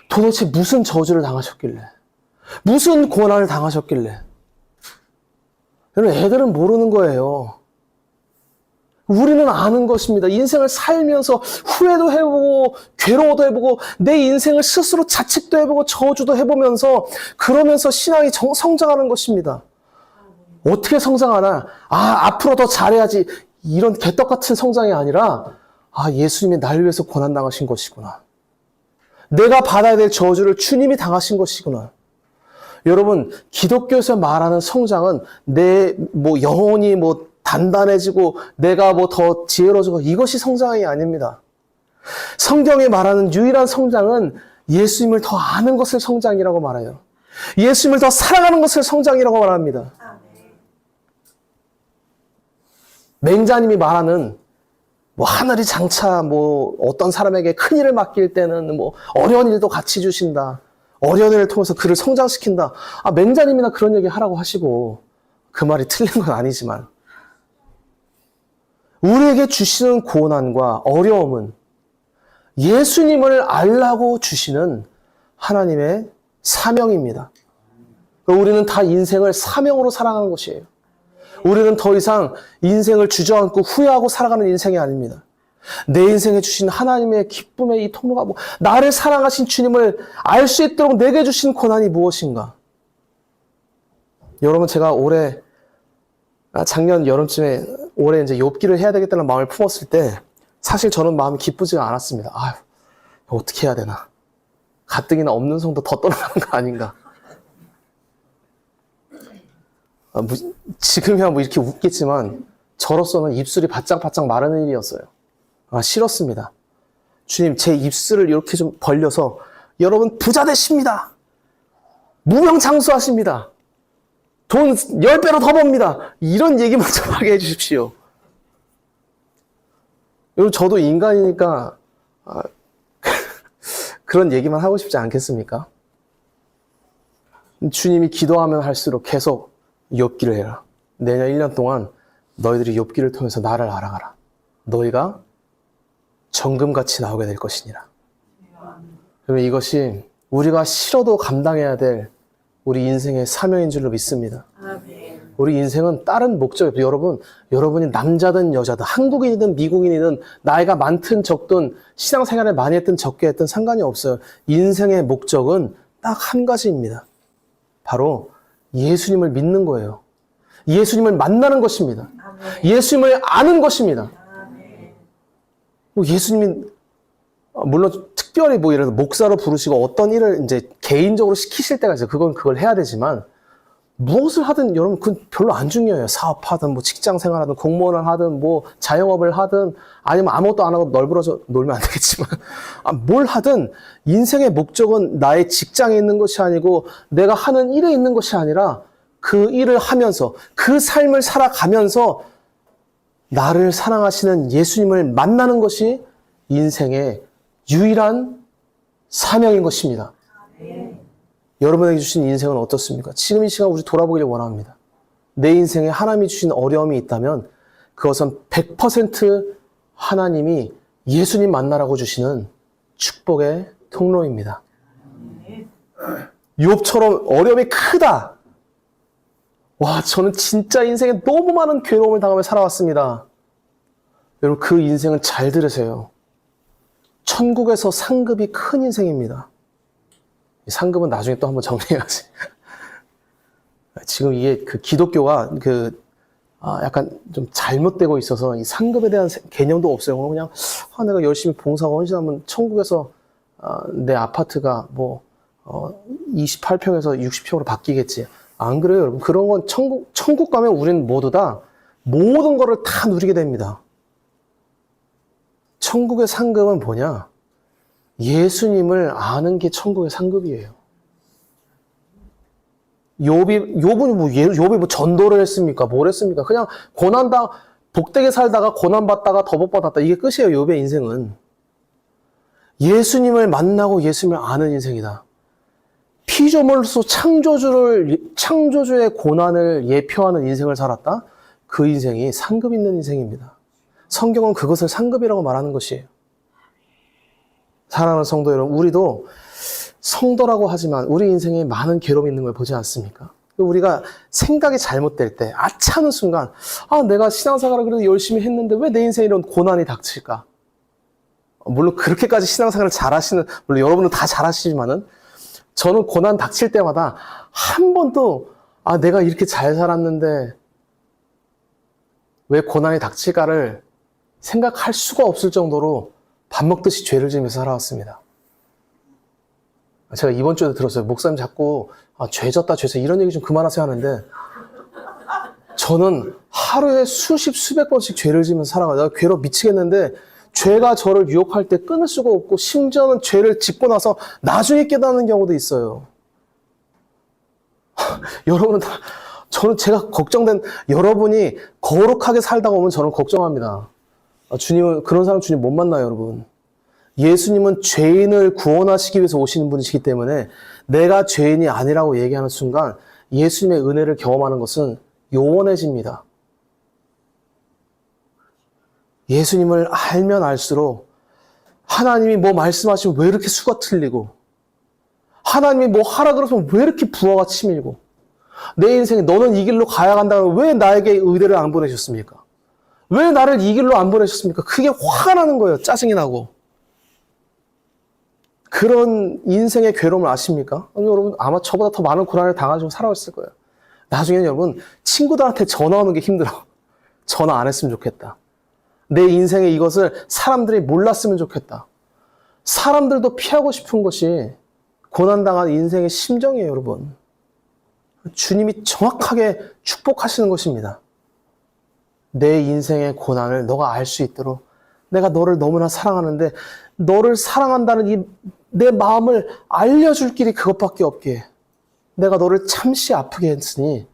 도대체 무슨 저주를 당하셨길래? 무슨 고난을 당하셨길래? 여러분, 애들은 모르는 거예요. 우리는 아는 것입니다. 인생을 살면서 후회도 해보고 괴로워도 해보고 내 인생을 스스로 자책도 해보고 저주도 해보면서 그러면서 신앙이 성장하는 것입니다. 어떻게 성장하나? 앞으로 더 잘해야지. 이런 개떡같은 성장이 아니라 예수님이 날 위해서 고난당하신 것이구나. 내가 받아야 될 저주를 주님이 당하신 것이구나. 여러분, 기독교에서 말하는 성장은 내 영혼이 단단해지고 내가 더 지혜로워지고 이것이 성장이 아닙니다. 성경이 말하는 유일한 성장은 예수님을 더 아는 것을 성장이라고 말해요. 예수님을 더 사랑하는 것을 성장이라고 말합니다. 맹자님이 말하는 하늘이 장차 어떤 사람에게 큰 일을 맡길 때는 어려운 일도 같이 주신다. 어려운 일을 통해서 그를 성장시킨다. 맹자님이나 그런 얘기 하라고 하시고 그 말이 틀린 건 아니지만 우리에게 주시는 고난과 어려움은 예수님을 알라고 주시는 하나님의 사명입니다. 우리는 다 인생을 사명으로 살아가는 것이에요. 우리는 더 이상 인생을 주저앉고 후회하고 살아가는 인생이 아닙니다. 내 인생에 주신 하나님의 기쁨의 이 통로가 나를 사랑하신 주님을 알 수 있도록 내게 주신 고난이 무엇인가? 여러분, 제가 작년 여름쯤에 올해 이제 욥기를 해야 되겠다는 마음을 품었을 때 사실 저는 마음이 기쁘지가 않았습니다. 어떻게 해야 되나? 가뜩이나 없는 성도 더 떠나가는 거 아닌가? 지금이야 뭐 이렇게 웃겠지만 저로서는 입술이 바짝바짝 마르는 일이었어요. 싫었습니다. 주님, 제 입술을 이렇게 좀 벌려서 여러분 부자 되십니다. 무병장수하십니다. 돈 10배로 더 법니다. 이런 얘기만 좀 하게 해주십시오. 여러분, 저도 인간이니까 그런 얘기만 하고 싶지 않겠습니까? 주님이 기도하면 할수록 계속 욥기를 해라. 내년 1년 동안 너희들이 욥기를 통해서 나를 알아가라. 너희가 정금같이 나오게 될 것이니라. 그러면 이것이 우리가 싫어도 감당해야 될 우리 인생의 사명인 줄로 믿습니다. 우리 인생은 다른 목적이 없어요. 여러분이 남자든 여자든 한국인이든 미국인이든 나이가 많든 적든 신앙생활을 많이 했든 적게 했든 상관이 없어요. 인생의 목적은 딱 한 가지입니다. 바로 예수님을 믿는 거예요. 예수님을 만나는 것입니다. 예수님을 아는 것입니다. 예수님이 물론 특별히 뭐 예를 들어 목사로 부르시고 어떤 일을 이제 개인적으로 시키실 때가 있어요. 그걸 해야 되지만 무엇을 하든 여러분 그건 별로 안 중요해요. 사업하든 뭐 직장 생활하든 공무원을 하든 뭐 자영업을 하든 아니면 아무것도 안 하고 널브러져 놀면 안 되겠지만 뭘 하든 인생의 목적은 나의 직장에 있는 것이 아니고 내가 하는 일에 있는 것이 아니라 그 일을 하면서 그 삶을 살아가면서 나를 사랑하시는 예수님을 만나는 것이 인생의 유일한 사명인 것입니다. 여러분에게 주신 인생은 어떻습니까? 지금 이 시간 우리 돌아보기를 원합니다. 내 인생에 하나님이 주신 어려움이 있다면 그것은 100% 하나님이 예수님 만나라고 주시는 축복의 통로입니다. 욥처럼 어려움이 크다. 와, 저는 진짜 인생에 너무 많은 괴로움을 당하며 살아왔습니다. 여러분, 그 인생은 잘 들으세요. 천국에서 상급이 큰 인생입니다. 상급은 나중에 또 한번 정리해야지. 지금 이게 그 기독교가 약간 좀 잘못되고 있어서 이 상급에 대한 개념도 없어요. 그냥 내가 열심히 봉사하고 헌신하면 천국에서 내 아파트가 뭐 28평에서 60평으로 바뀌겠지. 안 그래요, 여러분. 그런 건 천국 가면 우리는 모두 다 모든 거를 다 누리게 됩니다. 천국의 상급은 뭐냐? 예수님을 아는 게 천국의 상급이에요. 욥이 뭐 전도를 했습니까? 뭘 했습니까? 그냥 복되게 살다가 고난받다가 더 복받았다. 이게 끝이에요, 욥의 인생은. 예수님을 만나고 예수님을 아는 인생이다. 피조물로서 창조주의 고난을 예표하는 인생을 살았다? 그 인생이 상급 있는 인생입니다. 성경은 그것을 상급이라고 말하는 것이에요. 사랑하는 성도 여러분, 우리도 성도라고 하지만 우리 인생에 많은 괴로움이 있는 걸 보지 않습니까? 우리가 생각이 잘못될 때, 아차하는 순간, 내가 신앙생활을 그래도 열심히 했는데 왜 내 인생에 이런 고난이 닥칠까? 물론 그렇게까지 신앙생활을 잘하시는, 물론 여러분은 다 잘하시지만은, 저는 고난 닥칠 때마다 한 번도, 내가 이렇게 잘 살았는데 왜 고난이 닥칠까를 생각할 수가 없을 정도로 밥 먹듯이 죄를 지으면서 살아왔습니다. 제가 이번 주에도 들었어요. 목사님 자꾸 죄 졌다 이런 얘기 좀 그만하세요 하는데 저는 하루에 수백 번씩 죄를 지으면서 살아가다가 괴로 미치겠는데 죄가 저를 유혹할 때 끊을 수가 없고 심지어는 죄를 짓고 나서 나중에 깨닫는 경우도 있어요. 여러분은 저는 제가 걱정된 여러분이 거룩하게 살다가 오면 저는 걱정합니다. 주님은 그런 사람 주님 못 만나요, 여러분. 예수님은 죄인을 구원하시기 위해서 오시는 분이시기 때문에 내가 죄인이 아니라고 얘기하는 순간 예수님의 은혜를 경험하는 것은 요원해집니다. 예수님을 알면 알수록 하나님이 뭐 말씀하시면 왜 이렇게 수가 틀리고 하나님이 뭐 하라 그러면 왜 이렇게 부하가 치밀고 내 인생에 너는 이 길로 가야 한다면 왜 나에게 의대를 안 보내셨습니까? 왜 나를 이 길로 안 보내셨습니까? 그게 화가 나는 거예요. 짜증이 나고. 그런 인생의 괴로움을 아십니까? 여러분 아마 저보다 더 많은 고난을 당하시고 살아왔을 거예요. 나중에는 여러분 친구들한테 전화 오는 게 힘들어. 전화 안 했으면 좋겠다. 내 인생에 이것을 사람들이 몰랐으면 좋겠다. 사람들도 피하고 싶은 것이 고난당한 인생의 심정이에요, 여러분. 주님이 정확하게 축복하시는 것입니다. 내 인생의 고난을 너가 알 수 있도록 내가 너를 너무나 사랑하는데 너를 사랑한다는 이 내 마음을 알려줄 길이 그것밖에 없기에 내가 너를 잠시 아프게 했으니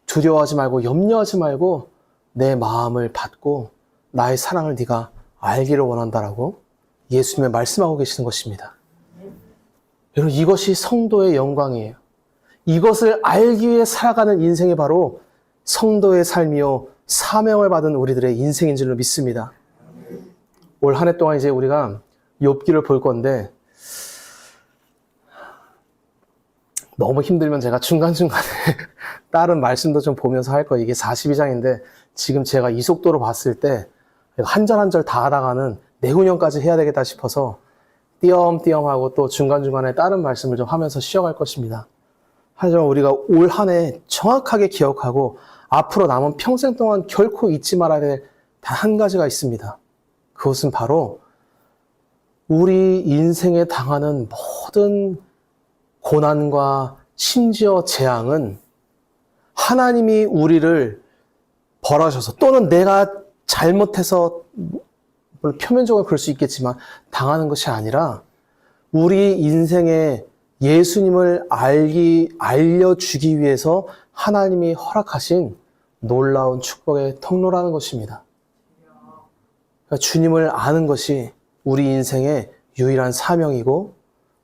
두려워하지 말고 염려하지 말고 내 마음을 받고 나의 사랑을 네가 알기를 원한다라고 예수님이 말씀하고 계시는 것입니다. 여러분, 이것이 성도의 영광이에요. 이것을 알기 위해 살아가는 인생이 바로 성도의 삶이요 사명을 받은 우리들의 인생인 줄로 믿습니다. 올 한 해 동안 이제 우리가 욥기를 볼 건데 너무 힘들면 제가 중간중간에 다른 말씀도 좀 보면서 할 거예요. 이게 42장인데 지금 제가 이 속도로 봤을 때 한 절 한 절 다 하다가는 내후년까지 해야 되겠다 싶어서 띄엄띄엄 하고 또 중간중간에 다른 말씀을 좀 하면서 쉬어갈 것입니다. 하지만 우리가 올 한 해 정확하게 기억하고 앞으로 남은 평생 동안 결코 잊지 말아야 될 단 한 가지가 있습니다. 그것은 바로 우리 인생에 당하는 모든 고난과 심지어 재앙은 하나님이 우리를 벌하셔서 또는 내가 잘못해서 물론 표면적으로 그럴 수 있겠지만 당하는 것이 아니라 우리 인생에 예수님을 알려주기 위해서 하나님이 허락하신 놀라운 축복의 통로라는 것입니다. 그러니까 주님을 아는 것이 우리 인생의 유일한 사명이고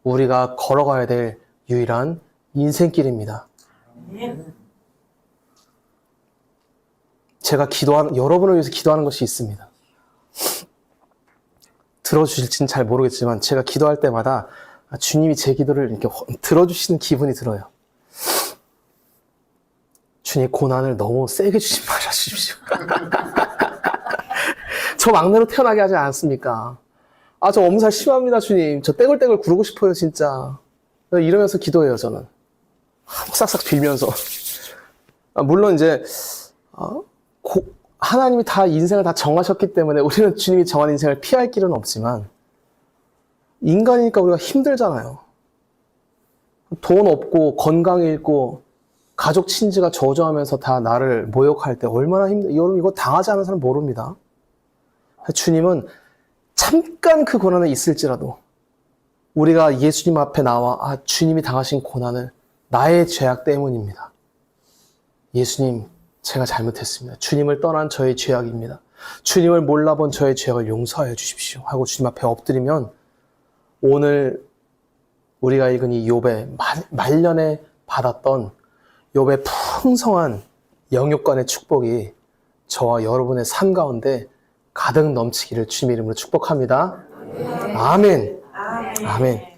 우리가 걸어가야 될 유일한 인생길입니다. 제가 여러분을 위해서 기도하는 것이 있습니다. 들어주실지는 잘 모르겠지만 제가 기도할 때마다 주님이 제 기도를 이렇게 들어주시는 기분이 들어요. 주님, 고난을 너무 세게 주지 말아주십시오. 저 막내로 태어나게 하지 않습니까? 저 엄살 심합니다, 주님. 저 떼굴떼굴 구르고 싶어요, 진짜. 이러면서 기도해요, 저는. 싹싹 빌면서. 물론 이제 하나님이 다 인생을 다 정하셨기 때문에 우리는 주님이 정한 인생을 피할 길은 없지만 인간이니까 우리가 힘들잖아요. 돈 없고 건강 잃고 가족 친지가 저주하면서 다 나를 모욕할 때 얼마나 여러분 이거 당하지 않은 사람 모릅니다. 주님은 잠깐 그 고난에 있을지라도 우리가 예수님 앞에 나와 주님이 당하신 고난을 나의 죄악 때문입니다. 예수님, 제가 잘못했습니다. 주님을 떠난 저의 죄악입니다. 주님을 몰라본 저의 죄악을 용서하여 주십시오 하고 주님 앞에 엎드리면 오늘 우리가 읽은 이 욥의 말년에 받았던 욥의 풍성한 영육간의 축복이 저와 여러분의 삶 가운데 가득 넘치기를 주님의 이름으로 축복합니다. 아멘. 아멘.